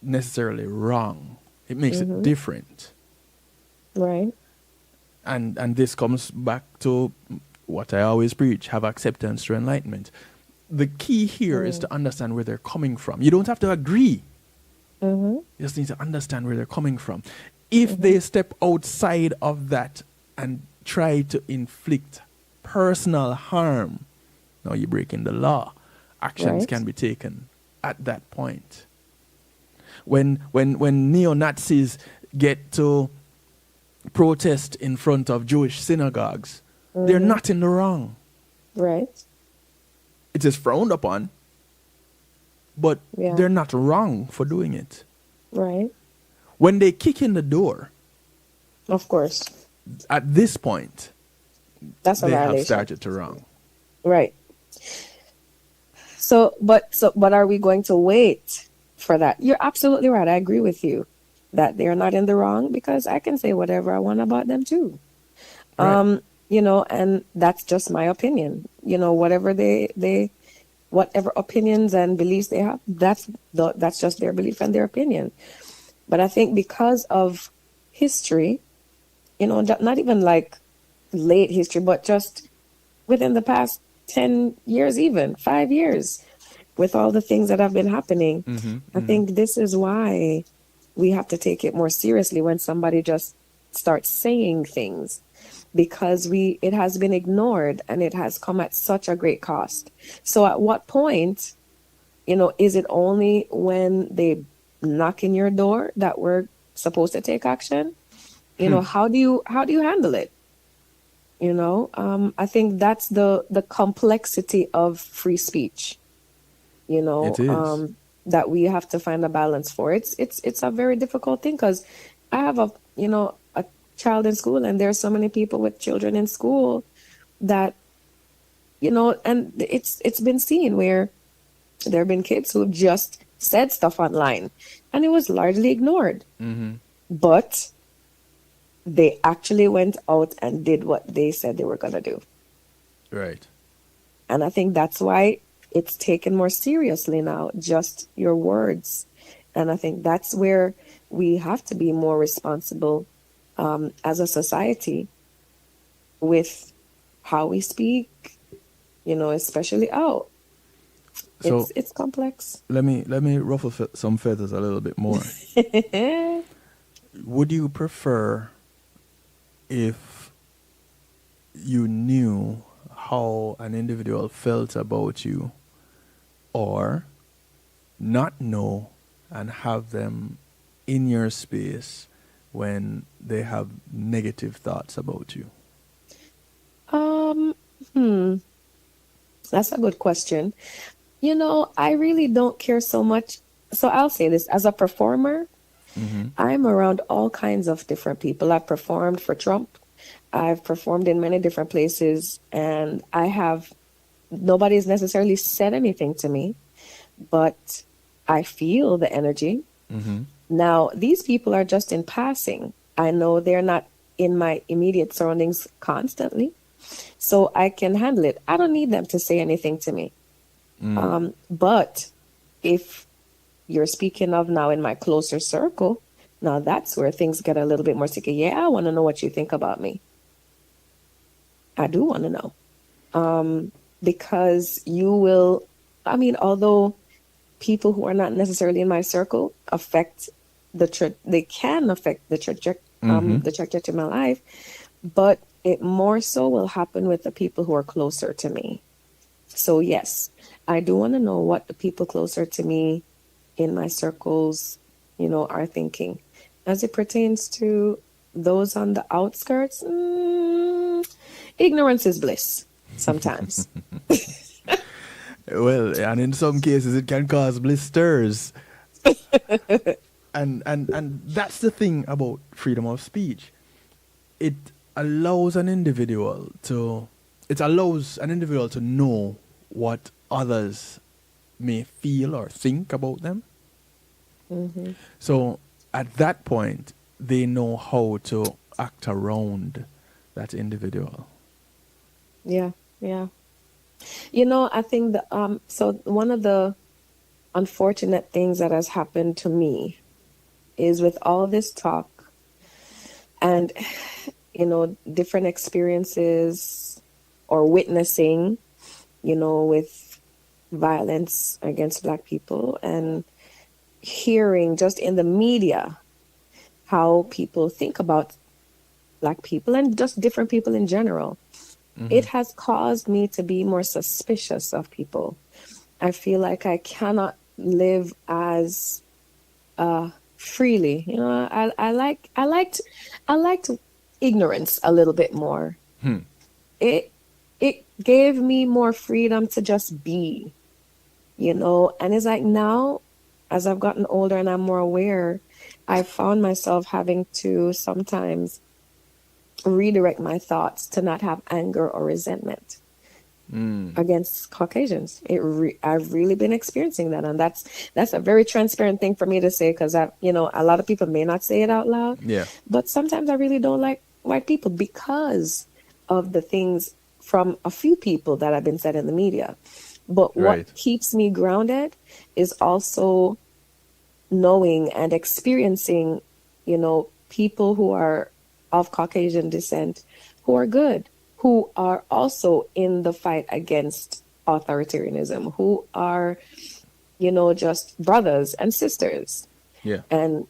[SPEAKER 2] necessarily wrong. It makes it different.
[SPEAKER 9] Right.
[SPEAKER 2] And this comes back to what I always preach: have acceptance through enlightenment. The key here is to understand where they're coming from. You don't have to agree. You just need to understand where they're coming from. If they step outside of that and try to inflict personal harm, now you're breaking the law. Actions can be taken at that point. When neo-Nazis get to protest in front of Jewish synagogues, they're not in the wrong.
[SPEAKER 9] Right.
[SPEAKER 2] It is frowned upon, but they're not wrong for doing it.
[SPEAKER 9] Right.
[SPEAKER 2] When they kick in the door,
[SPEAKER 9] of course,
[SPEAKER 2] at this point,
[SPEAKER 9] that's a
[SPEAKER 2] they
[SPEAKER 9] violation.
[SPEAKER 2] have started to wrong.
[SPEAKER 9] Right. But are we going to wait for that? You're absolutely right. I agree with you that they're not in the wrong, because I can say whatever I want about them too. Right. And that's just my opinion. Whatever whatever opinions and beliefs they have, that's just their belief and their opinion. But I think because of history, not even like late history, but just within the past 10 years, even 5 years, with all the things that have been happening, I think this is why we have to take it more seriously when somebody just starts saying things, because it has been ignored and it has come at such a great cost. So at what point, is it only when they knock in your door that we're supposed to take action? How do you handle it? I think that's the complexity of free speech.
[SPEAKER 2] It is.
[SPEAKER 9] That we have to find a balance for. It's a very difficult thing, because I have a child in school, and there are so many people with children in school that, and it's been seen where there have been kids who have just said stuff online and it was largely ignored. But they actually went out and did what they said they were going to do.
[SPEAKER 2] Right.
[SPEAKER 9] And I think that's why it's taken more seriously now, just your words. And I think that's where we have to be more responsible as a society with how we speak, especially out. So it's complex.
[SPEAKER 2] Let me ruffle some feathers a little bit more. Would you prefer if you knew how an individual felt about you, or not know and have them in your space when they have negative thoughts about you?
[SPEAKER 9] That's a good question. I really don't care so much. So I'll say this, as a performer, I'm around all kinds of different people. I've performed for Trump. I've performed in many different places, and nobody's necessarily said anything to me, but I feel the energy. Now, these people are just in passing. I know they're not in my immediate surroundings constantly, so I can handle it. I don't need them to say anything to me. But if you're speaking of now in my closer circle, now that's where things get a little bit more sticky. Yeah, I want to know what you think about me. I do want to know. Because you will, although people who are not necessarily in my circle they can affect the the trajectory of my life, but it more so will happen with the people who are closer to me. So yes, I do want to know what the people closer to me in my circles, are thinking. As it pertains to those on the outskirts, ignorance is bliss sometimes.
[SPEAKER 2] Well, and in some cases it can cause blisters. and that's the thing about freedom of speech. It allows an individual to know what others may feel or think about them.
[SPEAKER 9] Mm-hmm.
[SPEAKER 2] So at that point, they know how to act around that individual.
[SPEAKER 9] Yeah. I think so one of the unfortunate things that has happened to me is with all this talk and, different experiences or witnessing, with violence against Black people, and hearing just in the media how people think about Black people and just different people in general. It has caused me to be more suspicious of people. I feel like I cannot live as freely. I liked ignorance a little bit more. It gave me more freedom to just be, and it's like now, as I've gotten older and I'm more aware, I found myself having to sometimes redirect my thoughts to not have anger or resentment against Caucasians. I've really been experiencing that, and that's a very transparent thing for me to say, because a lot of people may not say it out loud.
[SPEAKER 2] Yeah.
[SPEAKER 9] But sometimes I really don't like white people because of the things from a few people that have been said in the media. But what keeps me grounded is also knowing and experiencing, people who are of Caucasian descent, who are good, who are also in the fight against authoritarianism, who are, just brothers and sisters.
[SPEAKER 2] Yeah.
[SPEAKER 9] And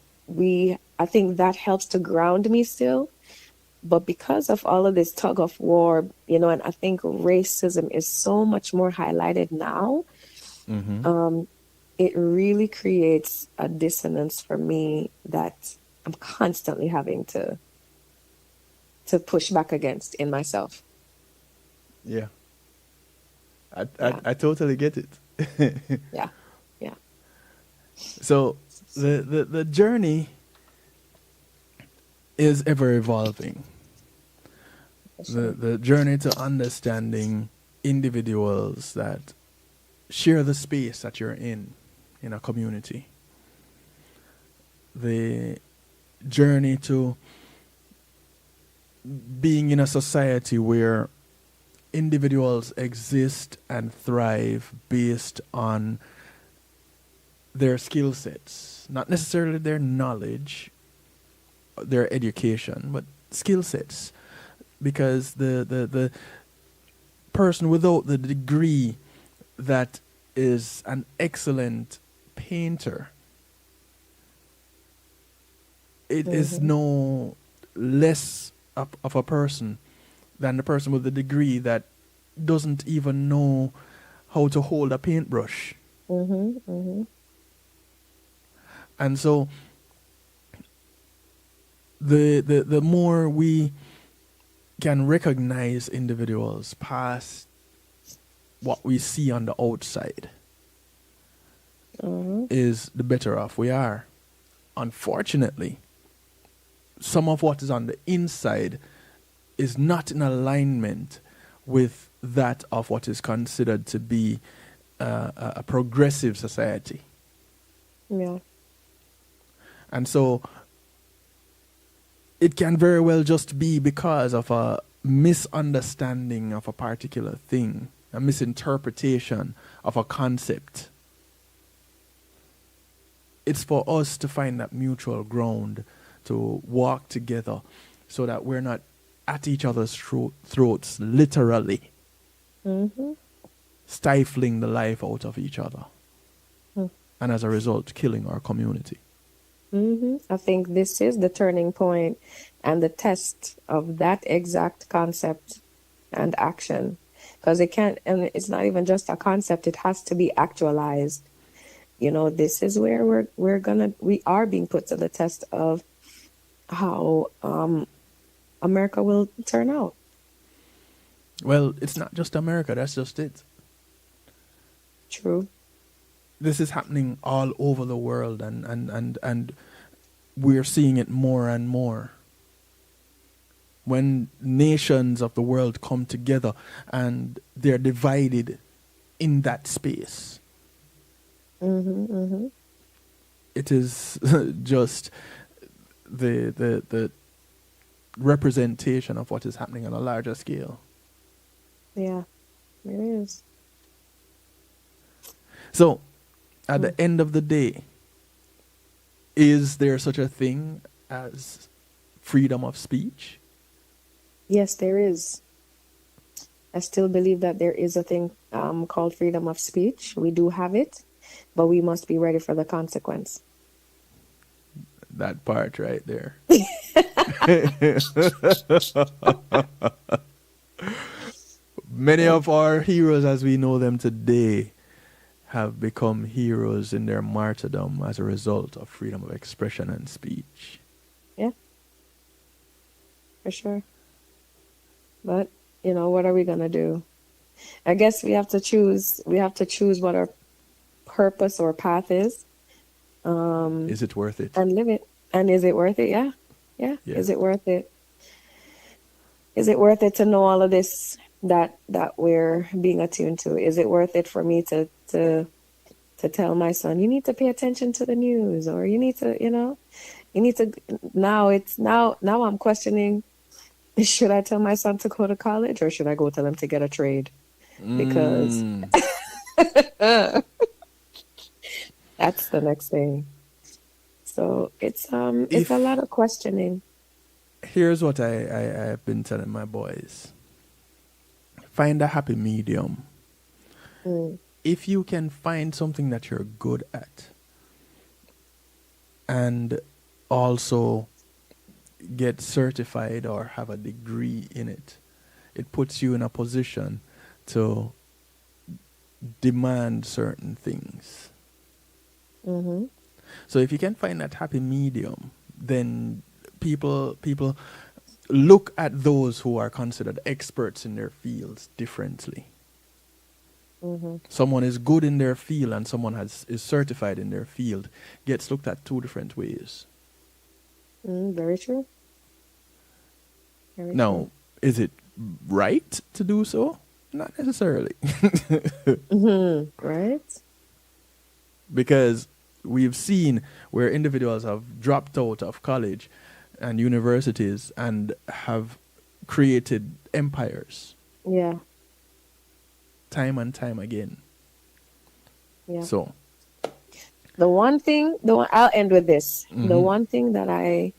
[SPEAKER 9] I think that helps to ground me still. But because of all of this tug of war, and I think racism is so much more highlighted now, it really creates a dissonance for me that I'm constantly having to push back against in myself.
[SPEAKER 2] Yeah. I totally get it.
[SPEAKER 9] Yeah.
[SPEAKER 2] So the journey is ever evolving. The journey to understanding individuals that share the space that you're in a community. The journey to being in a society where individuals exist and thrive based on their skill sets, not necessarily their knowledge, their education, but skill sets. Because the person without the degree that is an excellent painter, it is no less of a person than the person with the degree that doesn't even know how to hold a paintbrush. And so the more we can recognize individuals past what we see on the outside, is the better off we are. Unfortunately, some of what is on the inside is not in alignment with that of what is considered to be a progressive society.
[SPEAKER 9] Yeah.
[SPEAKER 2] And so it can very well just be because of a misunderstanding of a particular thing, a misinterpretation of a concept. It's for us to find that mutual ground, to walk together so that we're not at each other's throats, literally, stifling the life out of each other, and as a result, killing our community.
[SPEAKER 9] I think this is the turning point and the test of that exact concept and action. Because it can't, and it's not even just a concept, it has to be actualized. You know, this is where we are being put to the test of how America will turn out.
[SPEAKER 2] Well, it's not just America, that's just it.
[SPEAKER 9] True.
[SPEAKER 2] This is happening all over the world, and we're seeing it more and more. When nations of the world come together and they're divided in that space, it is just the representation of what is happening on a larger scale.
[SPEAKER 9] Yeah, it is.
[SPEAKER 2] So, at the end of the day, is there such a thing as freedom of speech?
[SPEAKER 9] Yes, there is. I still believe that there is a thing called freedom of speech. We do have it, but we must be ready for the consequence.
[SPEAKER 2] That part right there. Many of our heroes as we know them today have become heroes in their martyrdom as a result of freedom of expression and speech.
[SPEAKER 9] Yeah, for sure. But, you know, what are we going to do? I guess we have to choose what our purpose or path is.
[SPEAKER 2] Is it worth it?
[SPEAKER 9] And live it. And is it worth it? Yeah. Yeah. Is it worth it? Is it worth it to know all of this that we're being attuned to? Is it worth it for me to tell my son, you need to pay attention to the news, or you need to, now I'm questioning, should I tell my son to go to college or should I go tell him to get a trade? Because that's the next thing. So it's a lot of questioning.
[SPEAKER 2] Here's what I've been telling my boys. Find a happy medium. If you can find something that you're good at and also get certified or have a degree in it, it puts you in a position to demand certain things. So if you can find that happy medium, then people look at those who are considered experts in their fields differently. Someone is good in their field and someone is certified in their field gets looked at two different ways.
[SPEAKER 9] Very true.
[SPEAKER 2] Now, is it right to do so? Not necessarily.
[SPEAKER 9] Right?
[SPEAKER 2] Because we've seen where individuals have dropped out of college and universities and have created empires.
[SPEAKER 9] Yeah.
[SPEAKER 2] Time and time again.
[SPEAKER 9] Yeah.
[SPEAKER 2] So
[SPEAKER 9] I'll end with this. The one thing that I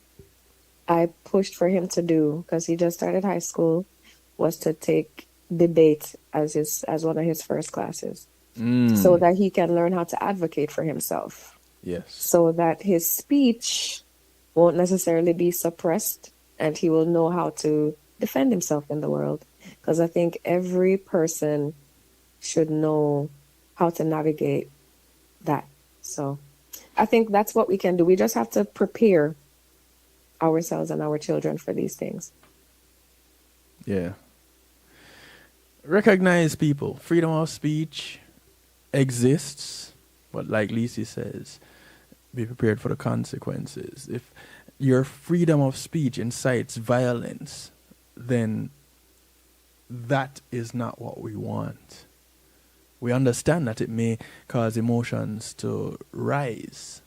[SPEAKER 9] pushed for him to do, because he just started high school, was to take debate as one of his first classes, so that he can learn how to advocate for himself.
[SPEAKER 2] Yes.
[SPEAKER 9] So that his speech won't necessarily be suppressed and he will know how to defend himself in the world. Because I think every person should know how to navigate that. So I think that's what we can do. We just have to prepare ourselves and our children for these things.
[SPEAKER 2] Yeah. Recognize people. Freedom of speech exists, but like Lisi says, be prepared for the consequences. If your freedom of speech incites violence, then that is not what we want. We understand that it may cause emotions to rise,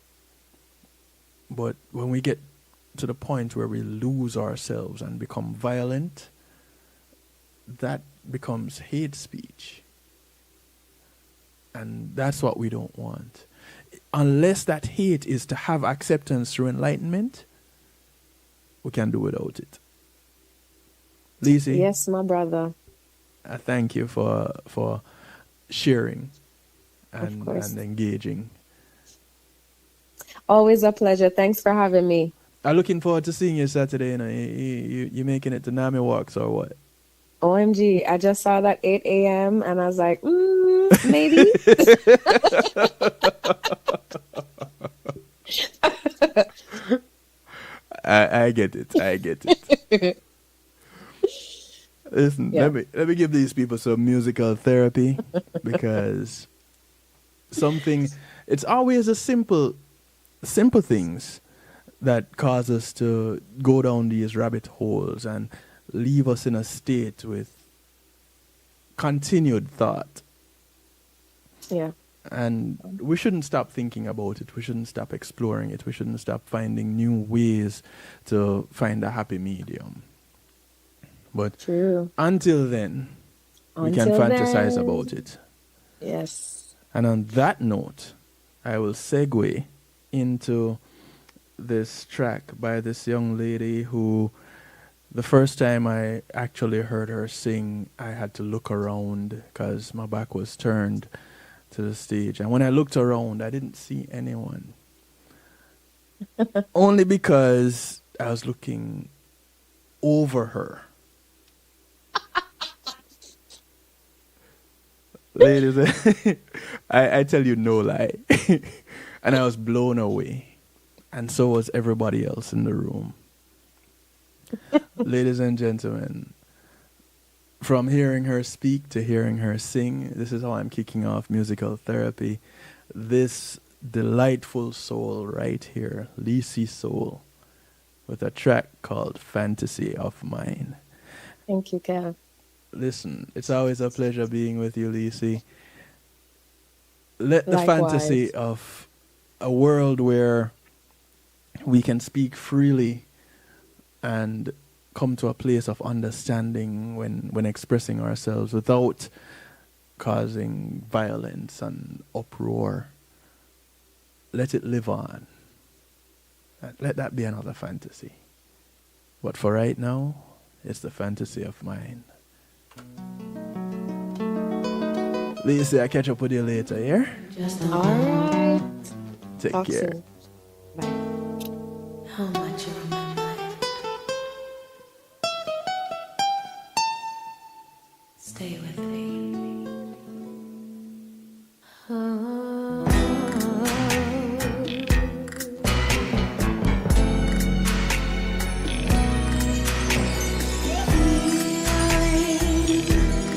[SPEAKER 2] but when we get to the point where we lose ourselves and become violent, that becomes hate speech. And that's what we don't want. Unless that hate is to have acceptance through enlightenment, we can do without it. Lizzie?
[SPEAKER 9] Yes, my brother.
[SPEAKER 2] I thank you for sharing and engaging.
[SPEAKER 9] Always a pleasure. Thanks for having me.
[SPEAKER 2] I'm looking forward to seeing you Saturday. You know, you making it to Nami Walks or what?
[SPEAKER 9] OMG, I just saw that 8 a.m. and I was like, maybe.
[SPEAKER 2] I get it. I get it. Listen,
[SPEAKER 9] Yeah.
[SPEAKER 2] let me give these people some musical therapy because it's always the simple things that cause us to go down these rabbit holes and leave us in a state with continued thought.
[SPEAKER 9] Yeah.
[SPEAKER 2] And we shouldn't stop thinking about it. We shouldn't stop exploring it. We shouldn't stop finding new ways to find a happy medium. But
[SPEAKER 9] True.
[SPEAKER 2] until then, we can fantasize about it.
[SPEAKER 9] Yes.
[SPEAKER 2] And on that note, I will segue into this track by this young lady who, the first time I actually heard her sing, I had to look around because my back was turned to the stage. And when I looked around, I didn't see anyone. Only because I was looking over her. Ladies, I tell you no lie. And I was blown away. And so was everybody else in the room. Ladies and gentlemen, from hearing her speak to hearing her sing, this is how I'm kicking off musical therapy. This delightful soul right here, Lisi Soul, with a track called Fantasy of Mine.
[SPEAKER 9] Thank you, Kev.
[SPEAKER 2] Listen, it's always a pleasure being with you, Lisi. Let the
[SPEAKER 9] Likewise.
[SPEAKER 2] fantasy of a world where we can speak freely and come to a place of understanding when expressing ourselves without causing violence and uproar. Let it live on. Let that be another fantasy. But for right now, it's the fantasy of mine. Lisa, I'll catch up with you later, yeah?
[SPEAKER 9] All right.
[SPEAKER 2] Take
[SPEAKER 9] Talk
[SPEAKER 2] care.
[SPEAKER 9] soon. Bye.
[SPEAKER 6] How much of my mind? Stay with me.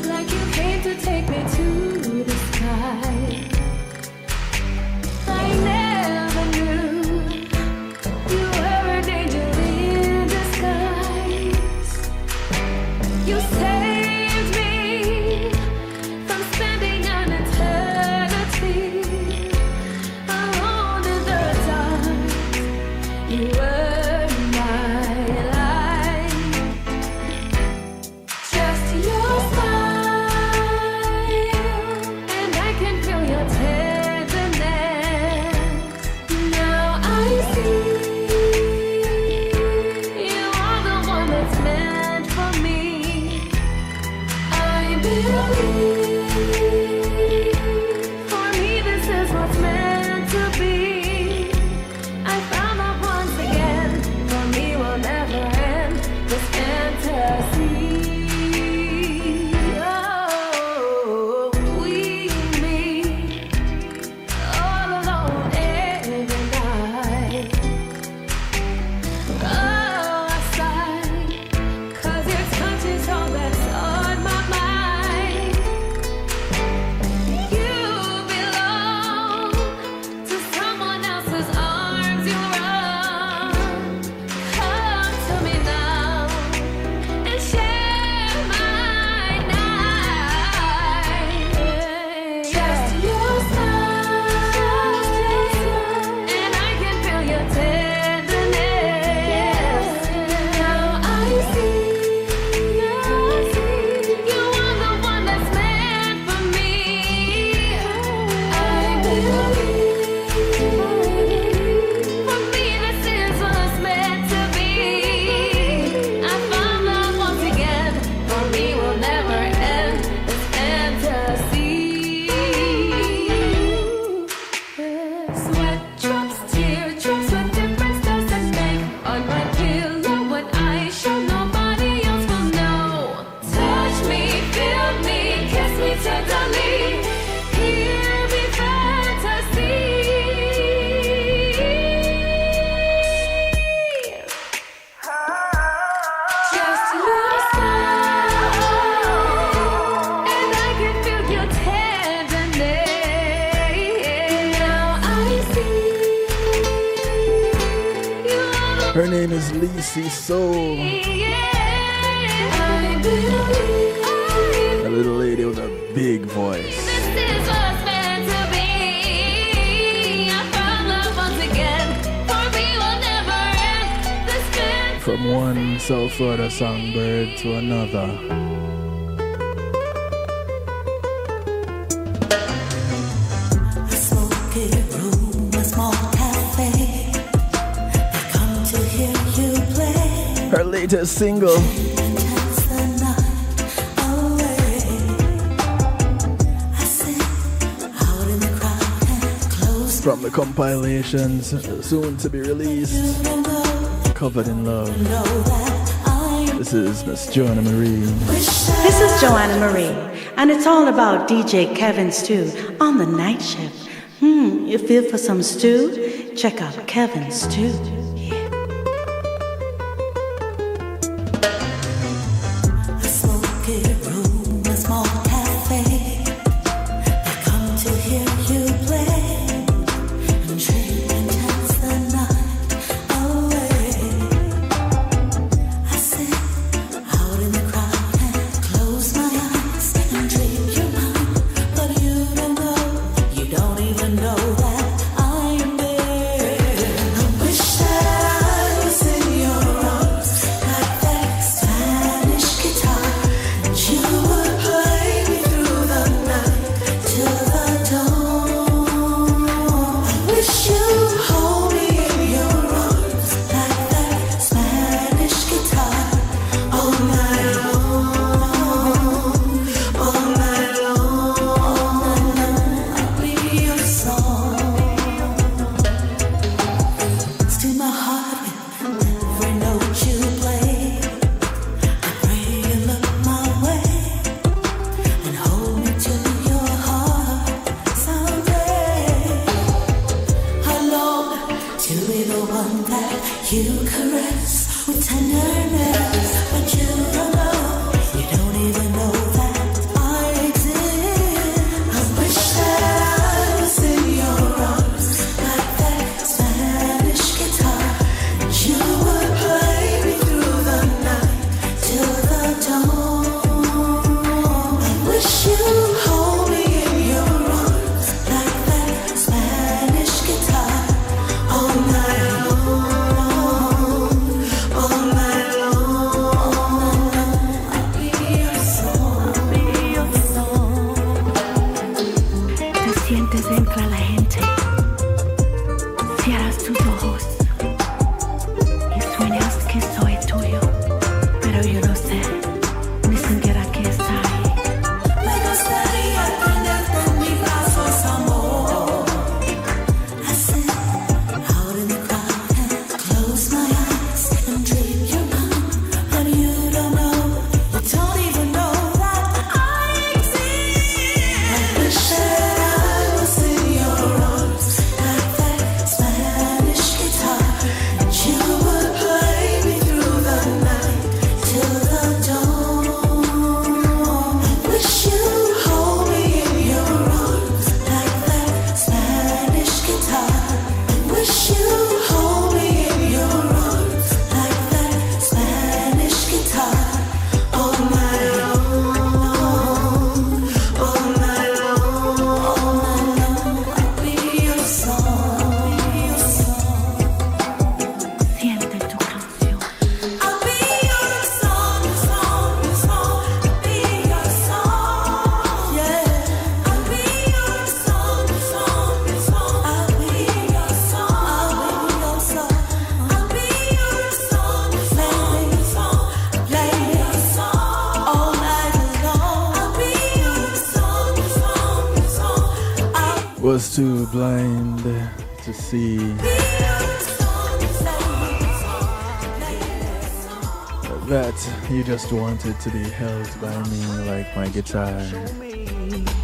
[SPEAKER 10] Like you came to take me to the sky. I never knew you were a danger
[SPEAKER 2] Her name is Lacey Soul. A little lady with a big voice. From one South Florida songbird to another.
[SPEAKER 11] A smoky room, a small cafe. They come to hear you play.
[SPEAKER 2] Her latest single. From the compilations soon to be released. Covered in Love. This is Miss Joanna Marie.
[SPEAKER 12] This is Joanna Marie, and it's all about DJ Kevin Stew on the night shift. You feel for some stew? Check out Kevin Stew.
[SPEAKER 11] A smoky room, a small cafe. They come to hear you play and drink and dance the night away. I sit out in the crowd and close my eyes and dream you're mine, but you don't even know that I'm there. I wish that I was in your arms like that Spanish guitar, and you would play me through the night till the dawn. I wish you'd hold me in your arms like that Spanish guitar all night long, all night long. I'll be your song. Steal my heart with every note you play. I pray you look my way and hold me to your heart someday. I long to be the one that you caress with tenderness, but you don't know, you don't even know that I exist. I wish that I was in your arms like that Spanish guitar, and you would play me through the night till the dawn. I wish you'd hold me in your arms like that Spanish guitar all night long, all night long. I'll be your song, I'll be your song.
[SPEAKER 10] Te sientes dentro a la gente, cierras tus ojos y sueñas que soy tuyo, pero yo no sé ni siquiera que está ahí.
[SPEAKER 11] Me gustaría tenerte en mis brazos, amor. I sit out in the crowd and close my eyes and dream you're mine, but you don't know, you don't even know that I exist. I wish that I was in your arms like that Spanish guitar, and you would play me through the night till the dawn. I wish you'd hold me in your arms like that Spanish guitar. I wish you'd hold me in your arms like that Spanish guitar all night long, all night long, all night long. I'll be your song, your song.
[SPEAKER 10] Siente tu canción.
[SPEAKER 11] I'll be your song, your song, your song. I'll be your song, yeah. I'll be your song, your song, your song. I'll be your song, I'll be your song. I'll be your song, your song, your song. Play your song all night long. I'll be your song, your song, your song. I'll
[SPEAKER 2] Was too blind to see
[SPEAKER 11] be your song, your song, your song. Play your song.
[SPEAKER 2] that you just wanted to be held by me like my guitar.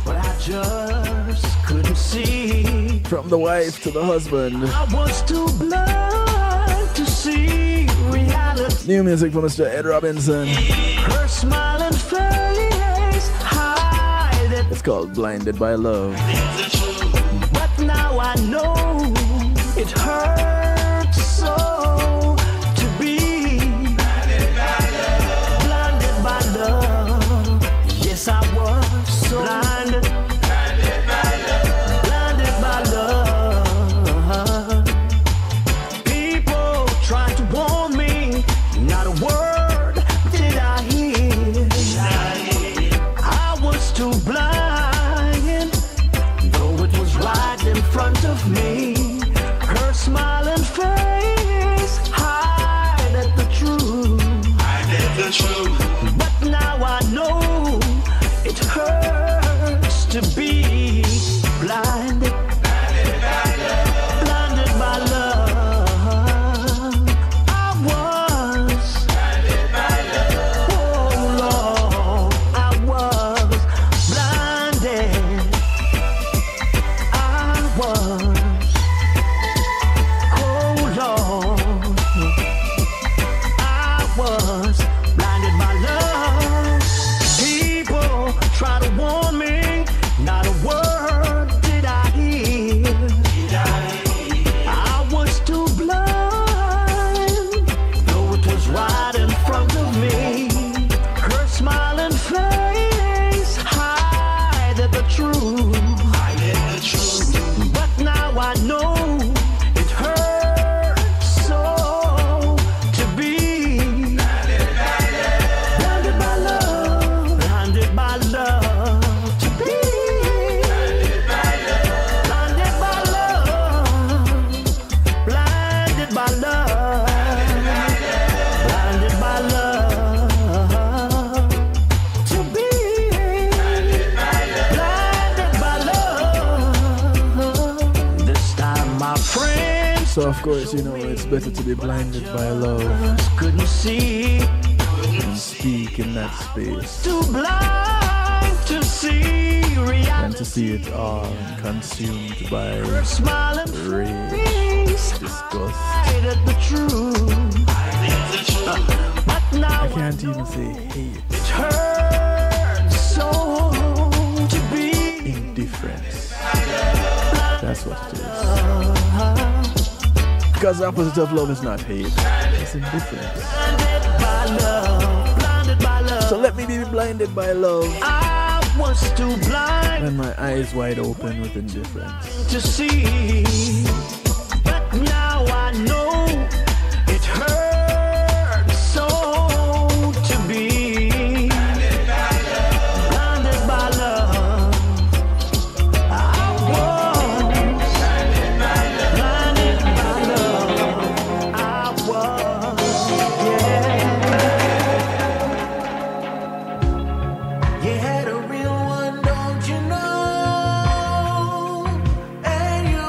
[SPEAKER 5] But I just couldn't see.
[SPEAKER 2] From the wife to the husband.
[SPEAKER 5] I was too blind to see reality.
[SPEAKER 2] New music from Mr. Ed Robinson.
[SPEAKER 5] Her smiling face hide it.
[SPEAKER 2] It's called Blinded by Love.
[SPEAKER 5] But now I know it hurts so front of me. Her smiling face hided the truth. But now I know it hurts to be blinded. Blinded by love. I was blinded by love. Oh Lord, I was blinded. I was. Oh Lord, I was blinded by love. People try to warn me, not a word did I hear. I was too blind, though it was right in front of me. Her smiling face hided the truth. But now I know it hurts so to be blinded by love, blinded by love, to be blinded by love, blinded by love, blinded by love, to be blinded by love. This time, my friends
[SPEAKER 2] So of course, you know, it's better to be blinded by love
[SPEAKER 5] couldn't see,
[SPEAKER 2] and speak in that space
[SPEAKER 5] too blind to see
[SPEAKER 2] than
[SPEAKER 5] reality.
[SPEAKER 2] to see it all and consumed by
[SPEAKER 5] Smiling
[SPEAKER 2] rage,
[SPEAKER 5] face
[SPEAKER 2] disgust.
[SPEAKER 5] hided the truth. But now
[SPEAKER 2] I can't even say hate,
[SPEAKER 5] it hurts so to be
[SPEAKER 2] indifference. That's what it is. Because the opposite of love is not hate, it's indifference.
[SPEAKER 5] blinded by love, blinded by love.
[SPEAKER 2] So let me be blinded by love
[SPEAKER 5] I was too blind
[SPEAKER 2] and my eyes wide open with indifference.
[SPEAKER 5] to see, but now I know it hurts so to be blinded by love. I was blinded by love. I was, yeah. You had a real one, don't you know? And you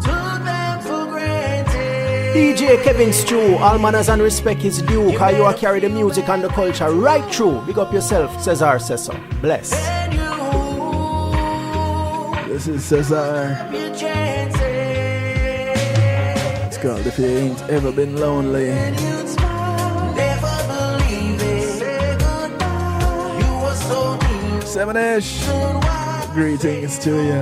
[SPEAKER 5] took them for granted.
[SPEAKER 13] DJ Kevin Stew, all manners and respect is due, cause you are carry the music and the culture right through. Big up yourself, Cesar says so. Bless.
[SPEAKER 5] And you
[SPEAKER 2] This is Cesar.
[SPEAKER 5] your chances.
[SPEAKER 2] It's called If You Ain't Ever Been Lonely.
[SPEAKER 5] You'd smile, never believe it. Say goodbye. You were so mean.
[SPEAKER 2] 7ish.
[SPEAKER 5] Why
[SPEAKER 2] Greetings to you.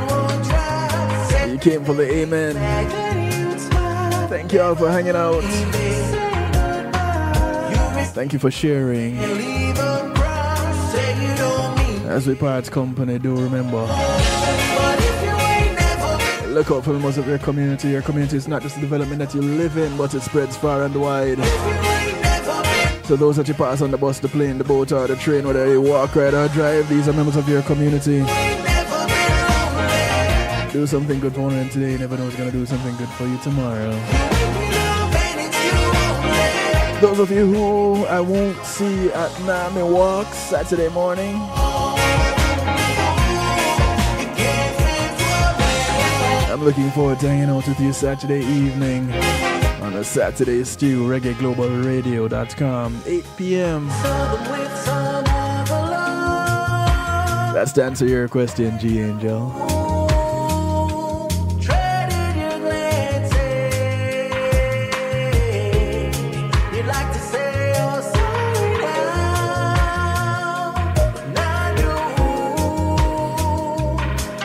[SPEAKER 5] won't try? Say
[SPEAKER 2] You came for the amen.
[SPEAKER 5] you'd smile.
[SPEAKER 2] Thank you all for hanging out.
[SPEAKER 5] Say goodbye.
[SPEAKER 2] Thank you for sharing.
[SPEAKER 5] You leave a crown. Say you don't mean.
[SPEAKER 2] As we part company, do remember,
[SPEAKER 5] But if you ain't never been,
[SPEAKER 2] look out for the most of your community. Your community is not just the development that you live in, but it spreads far and wide.
[SPEAKER 5] if you ain't never been,
[SPEAKER 2] So those that you pass on the bus, the plane, the boat, or the train, whether you walk, ride, or drive, these are members of your community.
[SPEAKER 5] ain't never been lonely.
[SPEAKER 2] Do something good for one of them today. You never know who's going to do something good for you tomorrow.
[SPEAKER 5] And it's you only.
[SPEAKER 2] Those of you who I won't see at Nami Walk Saturday morning, I'm looking forward to hanging out with you Saturday evening on the Saturday Stew, ReggaeGlobalRadio.com, 8 p.m. That's to answer your question, G Angel.
[SPEAKER 5] Traded your glances. You'd like to say you're sorry now. Now you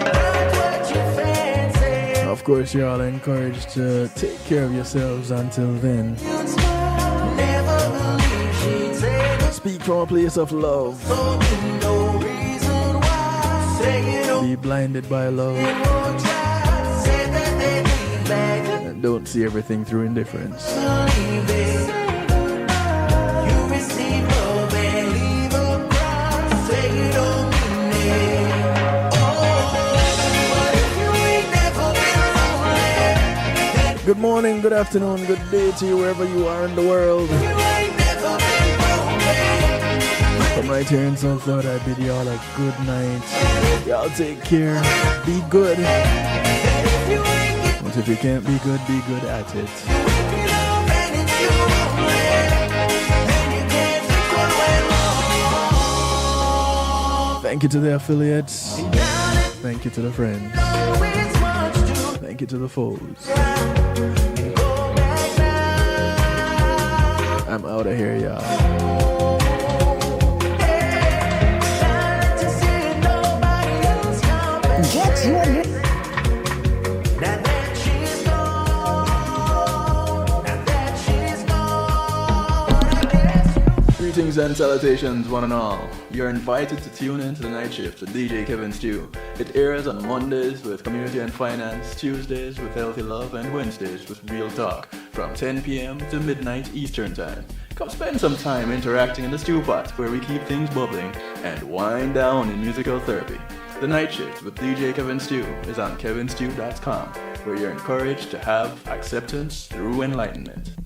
[SPEAKER 5] that's what you fancy.
[SPEAKER 2] Of course, you're all encouraged to take care of yourselves until then.
[SPEAKER 5] You'd smile, never believe she'd say the
[SPEAKER 2] Speak from a place of love.
[SPEAKER 5] so no reason why. Say you don't
[SPEAKER 2] Be blinded by love.
[SPEAKER 5] won't try. Say that they leave back
[SPEAKER 2] And don't see everything through indifference.
[SPEAKER 5] believe it. You receive love and leave a cry. Say you don't mean it. Oh,
[SPEAKER 2] Good morning, good afternoon, good day to you wherever you are in the world. From right here in South Florida, I bid you all a good night. Y'all take care. Be good. But if you can't be good at it. Thank you to the affiliates. Thank you to the friends. Thank you to the foes. I'm out of here, y'all.
[SPEAKER 4] Get your
[SPEAKER 2] Greetings and salutations, one and all. You're invited to tune in to the night shift with DJ Kevin Stew. It airs on Mondays with Community and Finance, Tuesdays with Healthy Love, and Wednesdays with Real Talk from 10 p.m. to midnight Eastern Time. Come spend some time interacting in the stew pot where we keep things bubbling and wind down in musical therapy. The Night Shift with DJ Kevin Stew is on kevinstew.com, where you're encouraged to have acceptance through enlightenment.